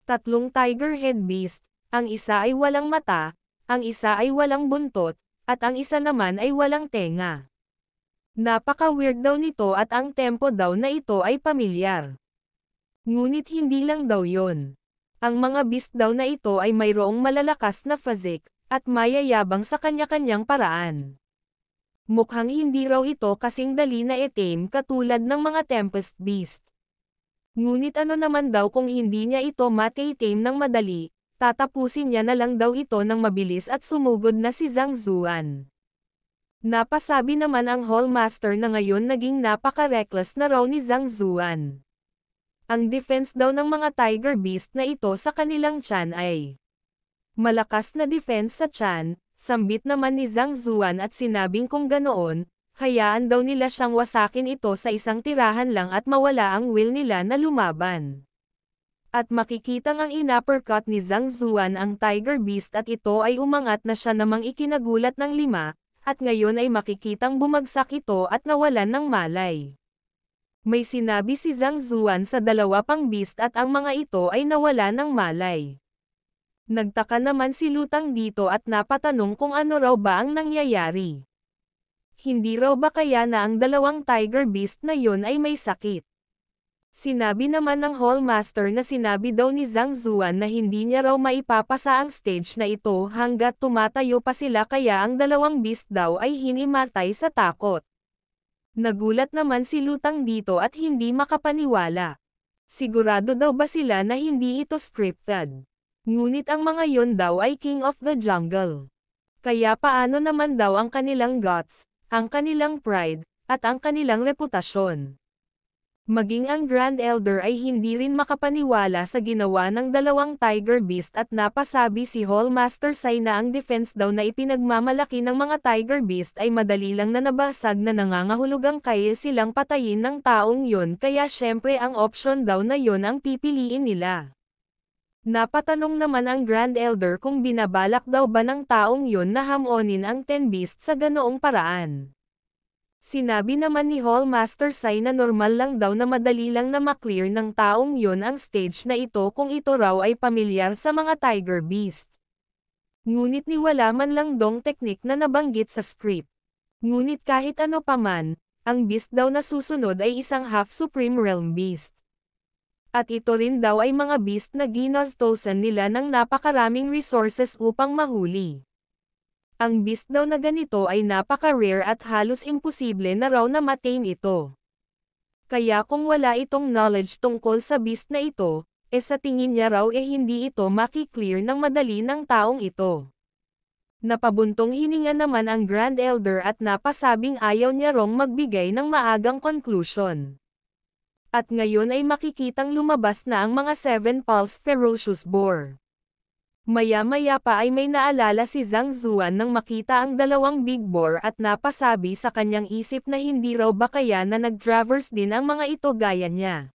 [SPEAKER 1] 3 Tiger Head Beast. Ang isa ay walang mata, ang isa ay walang buntot, at ang isa naman ay walang tenga. Napaka-weird daw nito at ang tempo daw na ito ay pamilyar. Ngunit hindi lang daw yon. Ang mga beast daw na ito ay mayroong malalakas na physique, at mayayabang sa kanya-kanyang paraan. Mukhang hindi raw ito kasing dali na tame katulad ng mga Tempest Beast. Ngunit ano naman daw kung hindi niya ito matitame ng madali, tatapusin niya na lang daw ito ng mabilis at sumugod na si Zhang Zuan. Napasabi naman ang Hallmaster na ngayon naging napaka-reckless na raw ni Zhang Zuan. Ang defense daw ng mga Tiger Beast na ito sa kanilang tiyan ay malakas na defense sa tiyan, sambit naman ni Zhang Zuan at sinabing kung ganoon, hayaan daw nila siyang wasakin ito sa isang tirahan lang at mawala ang will nila na lumaban. At makikitang ang in-uppercut ni Zhang Zuan ang Tiger Beast at ito ay umangat na siya namang ikinagulat ng 5, at ngayon ay makikitang bumagsak ito at nawalan ng malay. May sinabi si Zhang Zuan sa 2 pang beast at ang mga ito ay nawala ng malay. Nagtaka naman si Lutang dito at napatanong kung ano raw ba ang nangyayari. Hindi raw ba kaya na ang dalawang Tiger Beast na yon ay may sakit? Sinabi naman ng Hallmaster na sinabi daw ni Zhang Zuan na hindi niya raw maipapasa ang stage na ito hanggat tumatayo pa sila kaya ang dalawang beast daw ay hinimatay sa takot. Nagulat naman si Lutang dito at hindi makapaniwala. Sigurado daw ba sila na hindi ito scripted? Ngunit ang mga yon daw ay King of the Jungle. Kaya paano naman daw ang kanilang guts, ang kanilang pride, at ang kanilang reputasyon? Maging ang Grand Elder ay hindi rin makapaniwala sa ginawa ng dalawang Tiger Beast at napasabi si Hallmaster Sai na ang defense daw na ipinagmamalaki ng mga Tiger Beast ay madali lang na nabasag na nangangahulugang kaya silang patayin ng taong yon kaya syempre ang option daw na yon ang pipiliin nila. Napatanong naman ang Grand Elder kung binabalak daw ba ng taong yon na hamonin ang 10 Beast sa ganoong paraan. Sinabi naman ni Hallmaster Sai na normal lang daw na madali lang na maklear ng taong yon ang stage na ito kung ito raw ay pamilyar sa mga Tiger Beast. Ngunit niwala man lang dong teknik na nabanggit sa script. Ngunit kahit ano paman, ang beast daw na susunod ay isang half Supreme Realm Beast. At ito rin daw ay mga beast na ginastosan nila ng napakaraming resources upang mahuli. Ang beast daw na ganito ay napaka-rare at halos imposible na raw na matame ito. Kaya kung wala itong knowledge tungkol sa beast na ito, sa tingin niya raw hindi ito makiklear ng madali ng taong ito. Napabuntong hininga naman ang Grand Elder at napasabing ayaw niya rong magbigay ng maagang conclusion. At ngayon ay makikitang lumabas na ang mga 7 Pulse Ferocious Boar. Maya-maya pa ay may naalala si Zhang Zuan nang makita ang dalawang Big Boar at napasabi sa kanyang isip na hindi raw ba kaya na nag-traverse din ang mga ito gaya niya.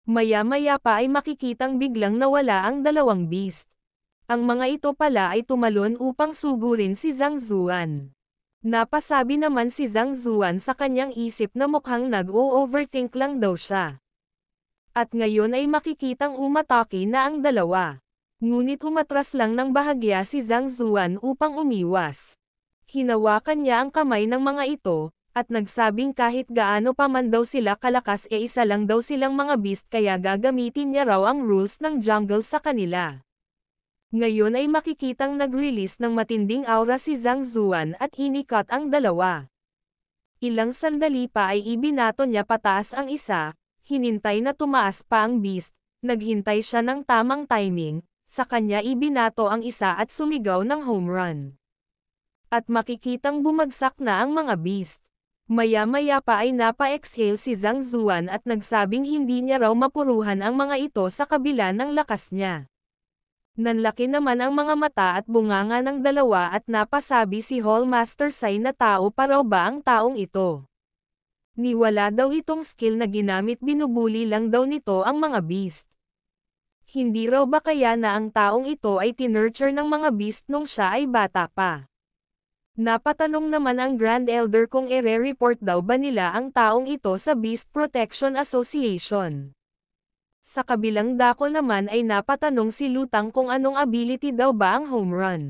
[SPEAKER 1] Maya-maya pa ay makikitang biglang nawala ang dalawang beast. Ang mga ito pala ay tumalon upang sugurin si Zhang Zuan. Napasabi naman si Zhang Zuan sa kanyang isip na mukhang nag-o-overthink lang daw siya. At ngayon ay makikitang umatake na ang dalawa. Ngunit umatras lang ng bahagya si Zhang Zuan upang umiwas. Hinawakan niya ang kamay ng mga ito, at nagsabing kahit gaano pa man daw sila kalakas isa lang daw silang mga beast kaya gagamitin niya raw ang rules ng jungle sa kanila. Ngayon ay makikitang nag-release ng matinding aura si Zhang Zuan at inikat ang dalawa. Ilang sandali pa ay ibinato niya pataas ang isa, hinintay na tumaas pa ang beast, naghintay siya ng tamang timing, sa kanya ibinato ang isa at sumigaw ng home run. At makikitang bumagsak na ang mga beast. Maya-maya pa ay napa-exhale si Zhang Zuan at nagsabing hindi niya raw mapuruhan ang mga ito sa kabila ng lakas niya. Nanlaki naman ang mga mata at bunganga ng dalawa at napasabi si Hallmaster Sai na tao pa raw ba ang taong ito. Niwala daw itong skill na ginamit binubuli lang daw nito ang mga beast. Hindi raw ba kaya na ang taong ito ay tinurture ng mga beast nung siya ay bata pa? Napatanong naman ang Grand Elder kung ire-report daw ba nila ang taong ito sa Beast Protection Association. Sa kabilang dako naman ay napatanong si Lutang kung anong ability daw ba ang home run.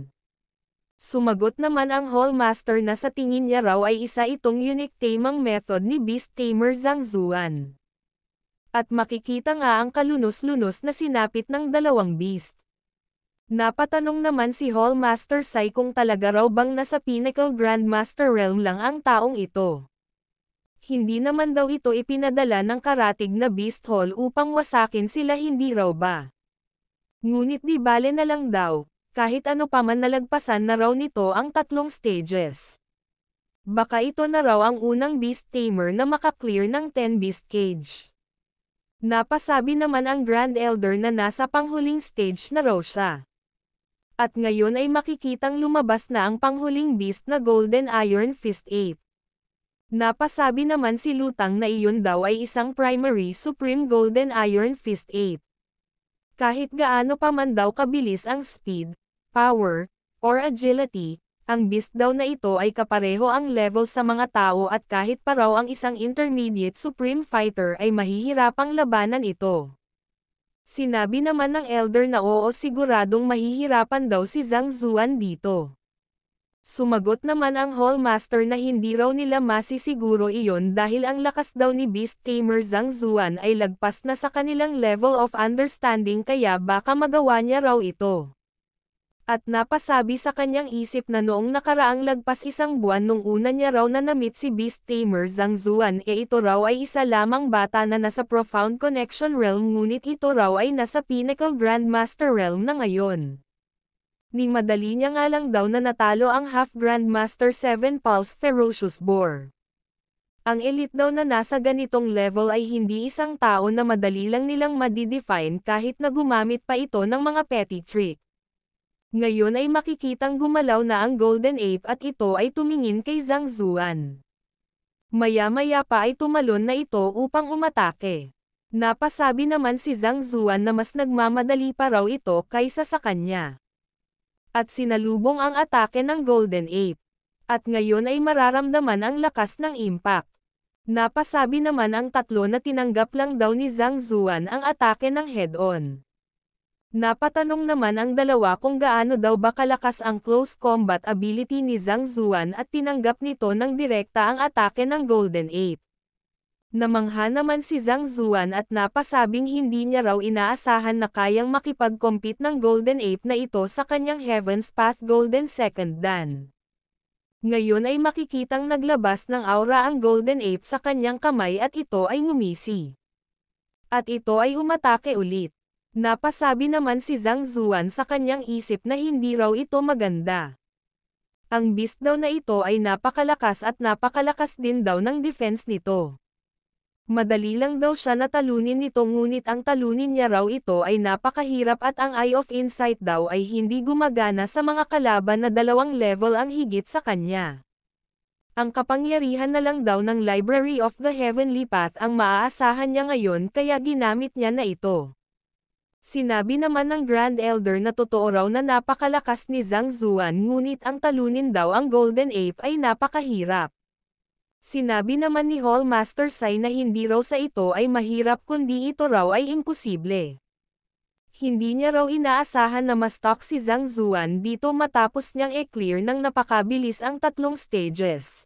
[SPEAKER 1] Sumagot naman ang Hallmaster na sa tingin niya raw ay isa itong unique tamang method ni Beast Tamer Zhang Zuan. At makikita nga ang kalunos-lunos na sinapit ng dalawang beast. Napatanong naman si Hallmaster Sai kung talaga raw bang nasa Pinnacle Grandmaster Realm lang ang taong ito. Hindi naman daw ito ipinadala ng karatig na Beast Hall upang wasakin sila hindi raw ba. Ngunit di bale na lang daw, kahit ano pa man nalagpasan na raw nito ang 3 stages. Baka ito na raw ang unang Beast Tamer na makaklear ng 10 Beast Cage. Napasabi naman ang Grand Elder na nasa panghuling stage na raw siya. At ngayon ay makikitang lumabas na ang panghuling beast na Golden Iron Fist Ape. Napasabi naman si Lutang na iyon daw ay isang primary Supreme Golden Iron Fist Ape. Kahit gaano pa man daw kabilis ang speed, power, or agility, ang beast daw na ito ay kapareho ang level sa mga tao at kahit pa raw ang isang intermediate supreme fighter ay mahihirapang labanan ito. Sinabi naman ng elder na oo siguradong mahihirapan daw si Zhang Zuan dito. Sumagot naman ang Hallmaster na hindi raw nila masisiguro iyon dahil ang lakas daw ni Beast Tamer Zhang Zuan ay lagpas na sa kanilang level of understanding kaya baka magawa niya raw ito. At napasabi sa kanyang isip na noong nakaraang lagpas isang buwan nung una niya raw na namit si Beast Tamer Zhang Zuan ito raw ay isa lamang bata na nasa Profound Connection Realm ngunit ito raw ay nasa Pinnacle Grandmaster Realm na ngayon. Ni madali niya nga lang daw na natalo ang Half Grandmaster 7 Pulse Ferocious Boar. Ang elite daw na nasa ganitong level ay hindi isang tao na madali lang nilang madidefine kahit na gumamit pa ito ng mga petty trick. Ngayon ay makikitang gumalaw na ang Golden Ape at ito ay tumingin kay Zhang Zuan. Maya-maya pa ay tumalon na ito upang umatake. Napasabi naman si Zhang Zuan na mas nagmamadali pa raw ito kaysa sa kanya. At sinalubong ang atake ng Golden Ape. At ngayon ay mararamdaman ang lakas ng impact. Napasabi naman ang tatlo na tinanggap lang daw ni Zhang Zuan ang atake ng head-on. Napatanong naman ang dalawa kung gaano daw ba kalakas ang close combat ability ni Zhang Zuan at tinanggap nito ng direkta ang atake ng Golden Ape. Namangha naman si Zhang Zuan at napasabing hindi niya raw inaasahan na kayang makipag-compete ng Golden Ape na ito sa kanyang Heaven's Path Golden Second Dan. Ngayon ay makikitang naglabas ng aura ang Golden Ape sa kanyang kamay at ito ay ngumisi. At ito ay umatake ulit. Napasabi naman si Zhang Zuan sa kanyang isip na hindi raw ito maganda. Ang beast daw na ito ay napakalakas at napakalakas din daw ng defense nito. Madali lang daw siya natalunin nito ngunit ang talunin niya raw ito ay napakahirap at ang Eye of Insight daw ay hindi gumagana sa mga kalaban na 2 level ang higit sa kanya. Ang kapangyarihan na lang daw ng Library of the Heavenly Path ang maaasahan niya ngayon kaya ginamit niya na ito. Sinabi naman ng Grand Elder na totoo raw na napakalakas ni Zhang Zuan ngunit ang talunin daw ang Golden Ape ay napakahirap. Sinabi naman ni Hallmaster Sai na hindi raw sa ito ay mahirap kundi ito raw ay imposible. Hindi niya raw inaasahan na ma-stock si Zhang Zuan dito matapos niyang i-clear ng napakabilis ang 3 stages.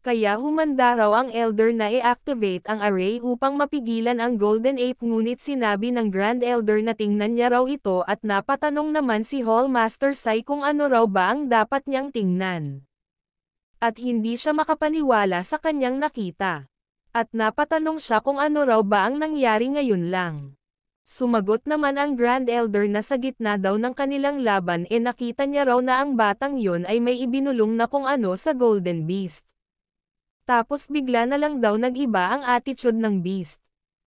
[SPEAKER 1] Kaya humanda raw ang Elder na i-activate ang array upang mapigilan ang Golden Ape ngunit sinabi ng Grand Elder na tingnan niya raw ito at napatanong naman si Hallmaster Sai kung ano raw ba ang dapat niyang tingnan. At hindi siya makapaniwala sa kanyang nakita. At napatanong siya kung ano raw ba ang nangyari ngayon lang. Sumagot naman ang Grand Elder na sa gitna daw ng kanilang laban nakita niya raw na ang batang yon ay may ibinulong na kung ano sa Golden Beast. Tapos bigla na lang daw nag-iba ang attitude ng Beast.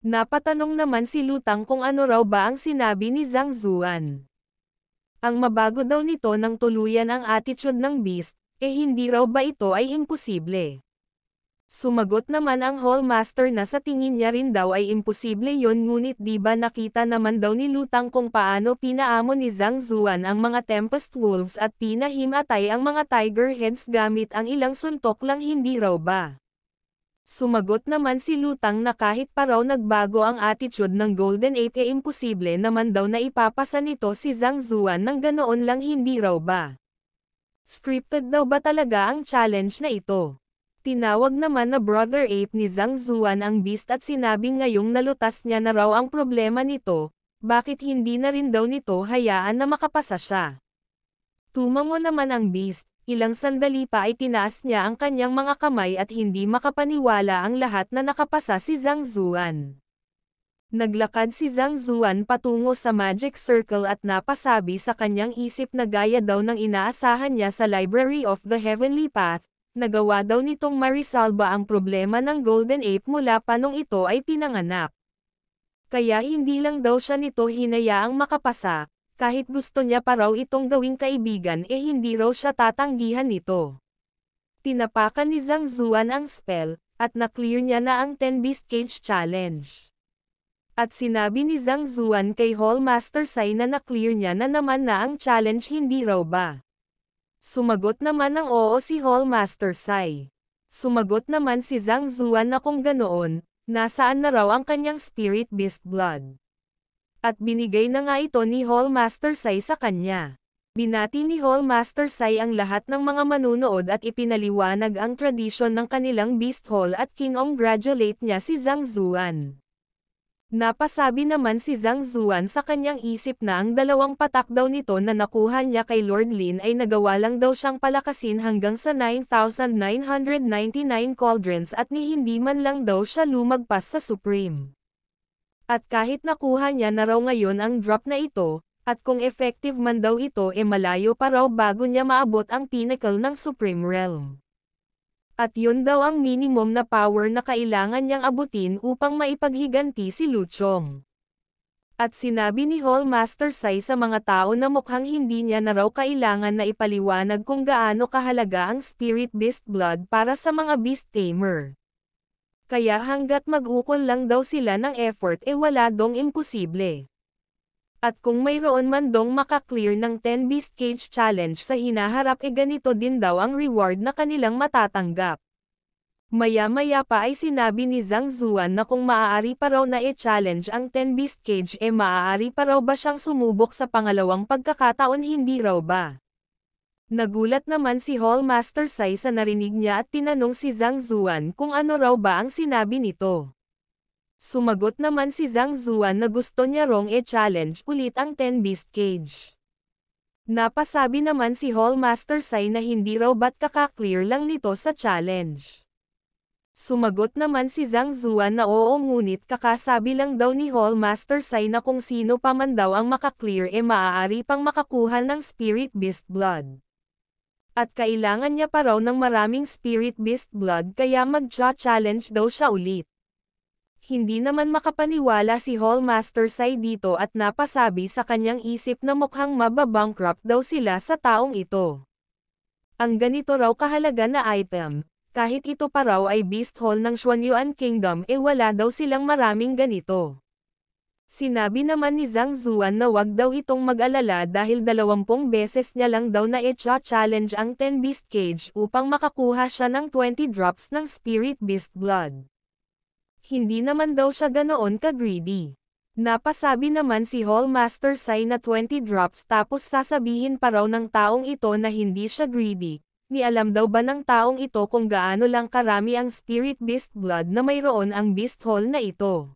[SPEAKER 1] Napatanong naman si Lutang kung ano raw ba ang sinabi ni Zhang Zuan. Ang mabago daw nito nang tuluyan ang attitude ng Beast, hindi raw ba ito ay imposible? Sumagot naman ang Hallmaster na sa tingin niya rin daw ay imposible yon ngunit di ba nakita naman daw ni Lutang kung paano pinaamo ni Zhang Zuan ang mga Tempest Wolves at pinahimatay ang mga Tiger Heads gamit ang ilang suntok lang hindi raw ba? Sumagot naman si Lutang na kahit pa raw nagbago ang attitude ng Golden Ape imposible naman daw na ipapasa nito si Zhang Zuan ng ganoon lang hindi raw ba? Scripted daw ba talaga ang challenge na ito? Tinawag naman na Brother Ape ni Zhang Zuan ang Beast at sinabing ngayong nalutas niya na raw ang problema nito, bakit hindi na rin daw nito hayaan na makapasa siya. Tumango naman ang Beast, ilang sandali pa ay tinaas niya ang kanyang mga kamay at hindi makapaniwala ang lahat na nakapasa si Zhang Zuan. Naglakad si Zhang Zuan patungo sa Magic Circle at napasabi sa kanyang isip na gaya daw ng inaasahan niya sa Library of the Heavenly Path, nagawa daw nitong marisolba ang problema ng Golden Ape mula pa nung ito ay pinanganak. Kaya hindi lang daw siya nito hinayaang makapasa, kahit gusto niya pa raw itong gawing kaibigan hindi raw siya tatanggihan nito. Tinapakan ni Zhang Zuan ang spell, at na-clear niya na ang 10 Beast Cage Challenge. At sinabi ni Zhang Zuan kay Hallmaster Sai na na-clear niya na naman na ang challenge hindi raw ba. Sumagot naman ng oo si Hallmaster Sai. Sumagot naman si Zhang Zuan na kung ganoon, nasaan na raw ang kanyang Spirit Beast Blood. At binigay na nga ito ni Hallmaster Sai sa kanya. Binati ni Hallmaster Sai ang lahat ng mga manunood at ipinaliwanag ang tradisyon ng kanilang Beast Hall at kinongratulate niya si Zhang Zuan. Napasabi naman si Zhang Zuan sa kanyang isip na ang 2 patak daw nito na nakuha niya kay Lord Lin ay nagawa lang daw siyang palakasin hanggang sa 9,999 cauldrons at ni hindi man lang daw siya lumagpas sa Supreme. At kahit nakuha niya na raw ngayon ang drop na ito, at kung effective man daw ito malayo pa raw bago niya maabot ang pinnacle ng Supreme Realm. At yun daw ang minimum na power na kailangan niyang abutin upang maipaghiganti si Lu Chong. At sinabi ni Hallmaster Sai sa mga tao na mukhang hindi niya na raw kailangan na ipaliwanag kung gaano kahalaga ang Spirit Beast Blood para sa mga Beast Tamer. Kaya hanggat mag-ukol lang daw sila ng effort wala dong imposible. At kung mayroon man dong makaklear ng 10 Beast Cage Challenge sa hinaharap ganito din daw ang reward na kanilang matatanggap. Maya-maya pa ay sinabi ni Zhang Zuan na kung maaari pa raw na challenge ang 10 Beast Cage maaari pa raw ba siyang sumubok sa pangalawang pagkakataon hindi raw ba? Nagulat naman si Hallmaster Sai sa narinig niya at tinanong si Zhang Zuan kung ano raw ba ang sinabi nito. Sumagot naman si Zhang Zuan na gusto niya rong challenge ulit ang 10 Beast Cage. Napasabi naman si Hallmaster Sai na hindi raw ba't kakaklear lang nito sa challenge. Sumagot naman si Zhang Zuan na oo ngunit kakasabi lang daw ni Hallmaster Sai na kung sino pa man daw ang makaklear maaari pang makakuha ng Spirit Beast Blood. At kailangan niya pa raw ng maraming Spirit Beast Blood kaya mag-challenge daw siya ulit. Hindi naman makapaniwala si Hallmaster Sai dito at napasabi sa kanyang isip na mukhang mababankrupt daw sila sa taong ito. Ang ganito raw kahalaga na item, kahit ito pa raw ay Beast Hall ng Xuanyuan Kingdom wala daw silang maraming ganito. Sinabi naman ni Zhang Zuan na wag daw itong mag-alala dahil 20 beses niya lang daw na challenge ang 10 Beast Cage upang makakuha siya ng 20 drops ng Spirit Beast Blood. Hindi naman daw siya ganoon ka-greedy. Napasabi naman si Hallmaster Sai na 20 drops tapos sasabihin pa raw ng taong ito na hindi siya greedy. Ni alam daw ba ng taong ito kung gaano lang karami ang Spirit Beast Blood na mayroon ang Beast Hall na ito.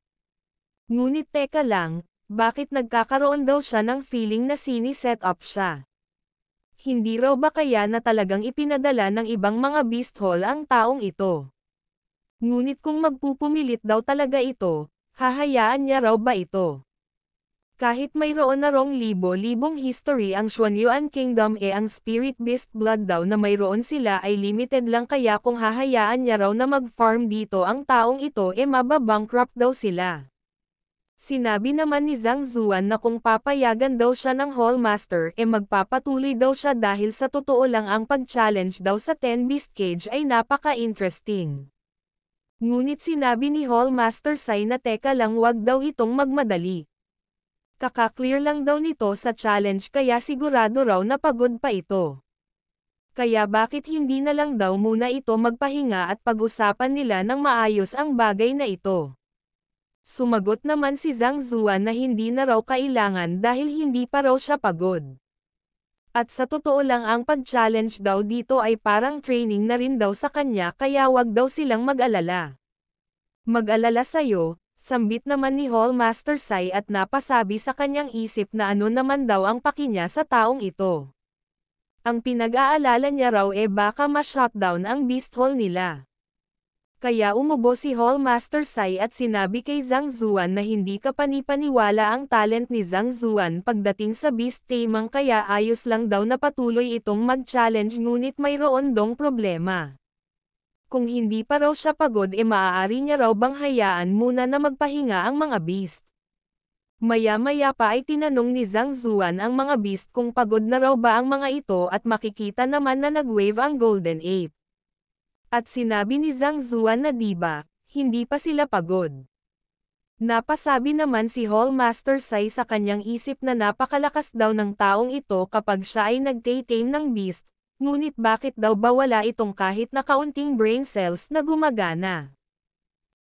[SPEAKER 1] Ngunit teka lang, bakit nagkakaroon daw siya ng feeling na sini-set up siya? Hindi raw ba kaya na talagang ipinadala ng ibang mga Beast Hall ang taong ito? Ngunit kung magpupumilit daw talaga ito, hahayaan niya raw ba ito? Kahit mayroon na rong libo-libong history ang Xuanyuan Kingdom ang Spirit Beast Blood daw na mayroon sila ay limited lang kaya kung hahayaan niya raw na mag-farm dito ang taong ito mababankrupt daw sila. Sinabi naman ni Zhang Zuan na kung papayagan daw siya ng Hallmaster magpapatuloy daw siya dahil sa totoo lang ang pag-challenge daw sa 10 Beast Cage ay napaka-interesting. Ngunit sinabi ni Hallmaster Sai na teka lang wag daw itong magmadali. Kakaklear lang daw nito sa challenge kaya sigurado raw na pagod pa ito. Kaya bakit hindi na lang daw muna ito magpahinga at pag-usapan nila ng maayos ang bagay na ito. Sumagot naman si Zhang Zuan na hindi na raw kailangan dahil hindi pa raw siya pagod. At sa totoo lang ang pag-challenge daw dito ay parang training na rin daw sa kanya kaya wag daw silang mag-alala. Mag-alala sa'yo, sambit naman ni Hallmaster Sai at napasabi sa kanyang isip na ano naman daw ang paki niya sa taong ito. Ang pinag-aalala niya raw baka ma-shutdown ang Beast Hall nila. Kaya umubo si Hallmaster Sai at sinabi kay Zhang Zuan na hindi kapani-paniwala ang talent ni Zhang Zuan pagdating sa beast taming kaya ayos lang daw na patuloy itong mag-challenge ngunit mayroon dong problema. Kung hindi pa raw siya pagod maaari niya raw bang hayaan muna na magpahinga ang mga beast. Maya-maya pa ay tinanong ni Zhang Zuan ang mga beast kung pagod na raw ba ang mga ito at makikita naman na nag-wave ang Golden Ape. At sinabi ni Zhang Zuan na diba, hindi pa sila pagod. Napasabi naman si Hallmaster Sai sa kanyang isip na napakalakas daw ng taong ito kapag siya ay nag-tame ng beast, ngunit bakit daw ba wala itong kahit na kaunting brain cells na gumagana?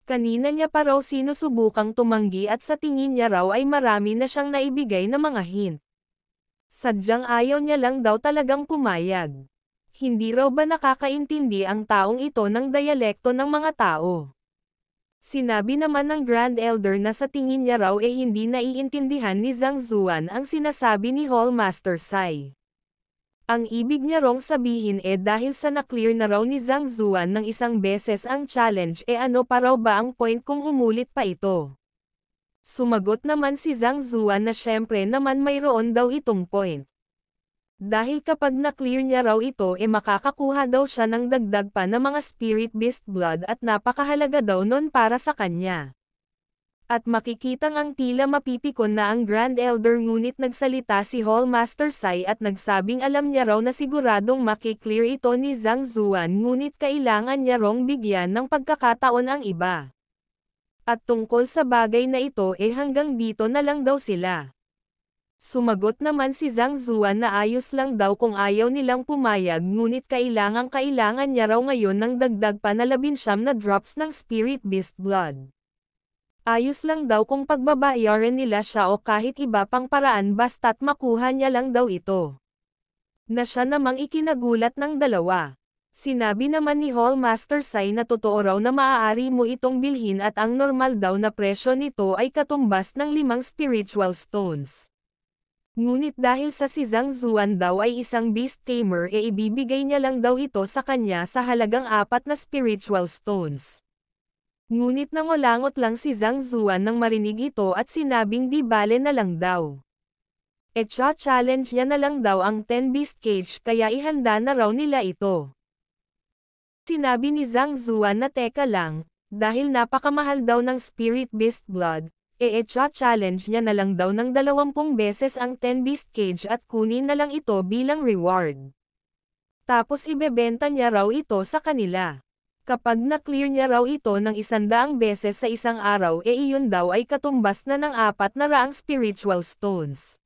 [SPEAKER 1] Kanina niya pa raw sinusubukang tumanggi at sa tingin niya raw ay marami na siyang naibigay na mga hint. Sadyang ayaw niya lang daw talagang pumayag. Hindi raw ba nakakaintindi ang taong ito ng diyalekto ng mga tao? Sinabi naman ng Grand Elder na sa tingin niya raw hindi naiintindihan ni Zhang Zuan ang sinasabi ni Hall Master Sai. Ang ibig niya rong sabihin dahil sa na-clear na raw ni Zhang Zuan ng isang beses ang challenge ano pa raw ba ang point kung umulit pa ito? Sumagot naman si Zhang Zuan na syempre naman mayroon daw itong point. Dahil kapag na-clear niya raw ito makakakuha daw siya ng dagdag pa na mga spirit beast blood at napakahalaga daw nun para sa kanya. At makikitang ang tila mapipikon na ang Grand Elder ngunit nagsalita si Hall Master Sai at nagsabing alam niya raw na siguradong makiklear ito ni Zhang Zuan ngunit kailangan niya rong bigyan ng pagkakataon ang iba. At tungkol sa bagay na ito hanggang dito na lang daw sila. Sumagot naman si Zhang Zuan na ayos lang daw kung ayaw nilang pumayag ngunit kailangan niya raw ngayon ng dagdag pa na 19 na drops ng spirit beast blood. Ayos lang daw kung pagbabayaran nila siya o kahit iba pang paraan basta't makuha niya lang daw ito. Na siya namang ikinagulat ng dalawa. Sinabi naman ni Hall Master Sai na totoo raw na maaari mo itong bilhin at ang normal daw na presyo nito ay katumbas ng 5 spiritual stones. Ngunit dahil sa si Zhang Zuan daw ay isang beast tamer ibibigay niya lang daw ito sa kanya sa halagang 4 na spiritual stones. Ngunit nangulangot lang si Zhang Zuan nang marinig ito at sinabing di bale na lang daw. Challenge niya na lang daw ang 10 beast cage kaya ihanda na raw nila ito. Sinabi ni Zhang Zuan na teka lang, dahil napakamahal daw ng spirit beast blood, challenge niya na lang daw ng 20 beses ang 10 beast cage at kunin na lang ito bilang reward. Tapos ibebenta niya raw ito sa kanila. Kapag na-clear niya raw ito ng 100 beses sa isang araw iyon daw ay katumbas na ng 400 spiritual stones.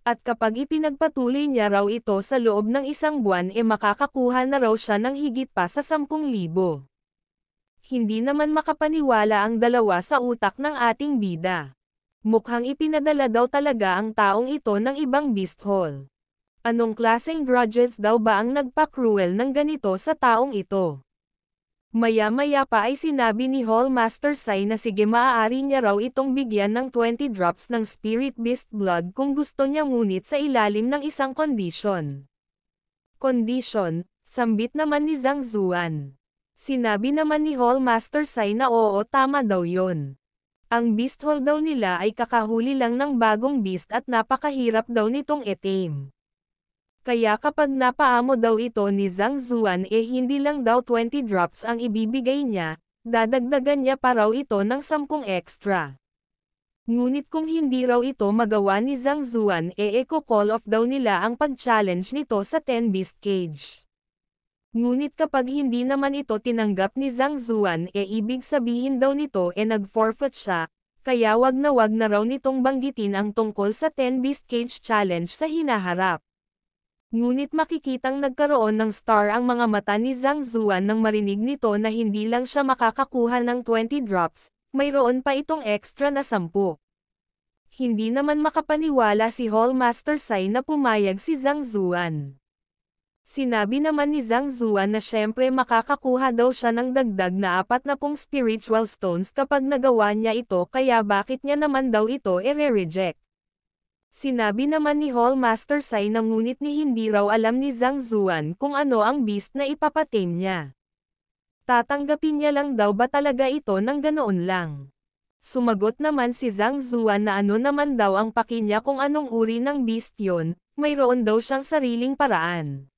[SPEAKER 1] At kapag ipinagpatuloy niya raw ito sa loob ng isang buwan makakakuha na raw siya ng higit pa sa 10,000. Hindi naman makapaniwala ang dalawa sa utak ng ating bida. Mukhang ipinadala daw talaga ang taong ito ng ibang beast hall. Anong klaseng grudges daw ba ang nagpa-cruel ng ganito sa taong ito? Maya-maya pa ay sinabi ni Hall Master Sai na sige maaari niya raw itong bigyan ng 20 drops ng spirit beast blood kung gusto niya ngunit sa ilalim ng isang condition. Condition, sambit naman ni Zhang Zuan. Sinabi naman ni Hall Master Sai na oo tama daw yon. Ang beast hall daw nila ay kakahuli lang ng bagong beast at napakahirap daw nitong i-tame. Kaya kapag napaamo daw ito ni Zhang Zuan hindi lang daw 20 drops ang ibibigay niya, dadagdagan niya pa raw ito ng 10 extra. Ngunit kung hindi raw ito magawa ni Zhang Zuan call off daw nila ang pag-challenge nito sa 10 beast cage. Ngunit kapag hindi naman ito tinanggap ni Zhang Zuan ibig sabihin daw nito nag-forfeit siya, kaya wag na raw nitong banggitin ang tungkol sa 10 beast cage challenge sa hinaharap. Ngunit makikitang nagkaroon ng star ang mga mata ni Zhang Zuan nang marinig nito na hindi lang siya makakakuha ng 20 drops, mayroon pa itong extra na 10. Hindi naman makapaniwala si Hall Master Sai na pumayag si Zhang Zuan. Sinabi naman ni Zhang Zuan na syempre makakakuha daw siya ng dagdag na 40 spiritual stones kapag nagawa niya ito kaya bakit niya naman daw ito reject. Sinabi naman ni Hall Master Sai na ngunit ni hindi raw alam ni Zhang Zuan kung ano ang beast na ipapatame niya. Tatanggapin niya lang daw ba talaga ito ng ganoon lang? Sumagot naman si Zhang Zuan na ano naman daw ang paki niya kung anong uri ng beast yon, mayroon daw siyang sariling paraan.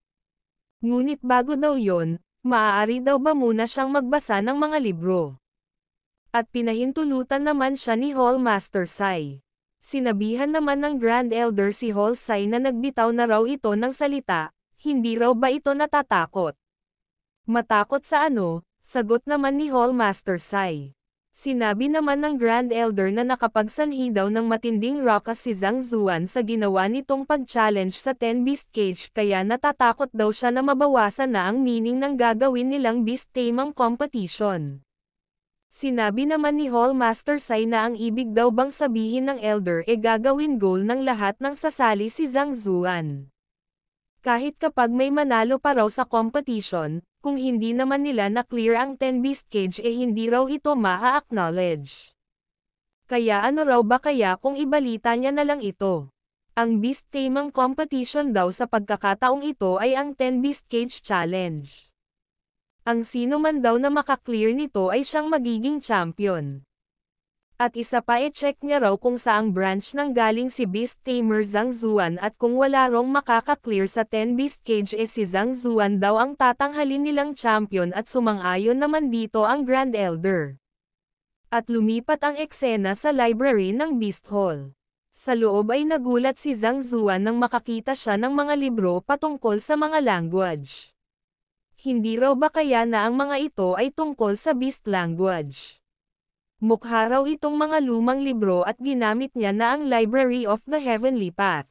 [SPEAKER 1] Ngunit bago daw yon, maaari daw ba muna siyang magbasa ng mga libro? At pinahintulutan naman siya ni Hall Master Sai. Sinabihan naman ng Grand Elder si Hall Sai na nagbitaw na raw ito ng salita, hindi raw ba ito natatakot? Matakot sa ano? Sagot naman ni Hall Master Sai. Sinabi naman ng Grand Elder na nakapagsanhi daw ng matinding rakas si Zhang Zuan sa ginawa nitong pag-challenge sa 10 beast cage kaya natatakot daw siya na mabawasan na ang meaning ng gagawin nilang beast taming competition. Sinabi naman ni Hall Master Sai na ang ibig daw bang sabihin ng Elder gagawin goal ng lahat ng sasali si Zhang Zuan. Kahit kapag may manalo pa raw sa competition, kung hindi naman nila na-clear ang 10-beast cage hindi raw ito maa-acknowledge. Kaya ano raw ba kaya kung ibalita niya na lang ito? Ang beast taming competition daw sa pagkakataong ito ay ang 10-beast cage challenge. Ang sino man daw na makaklear nito ay siyang magiging champion. At isa pa check niya raw kung saang branch nang galing si Beast Tamer Zhang Zuan at kung wala rong makakaklear sa 10-beast cage si Zhang Zuan daw ang tatanghalin nilang champion at sumang-ayon naman dito ang Grand Elder. At lumipat ang eksena sa library ng Beast Hall. Sa loob ay nagulat si Zhang Zuan nang makakita siya ng mga libro patungkol sa mga language. Hindi raw ba kaya na ang mga ito ay tungkol sa beast language? Mukha raw itong mga lumang libro at ginamit niya na ang Library of the Heavenly Path.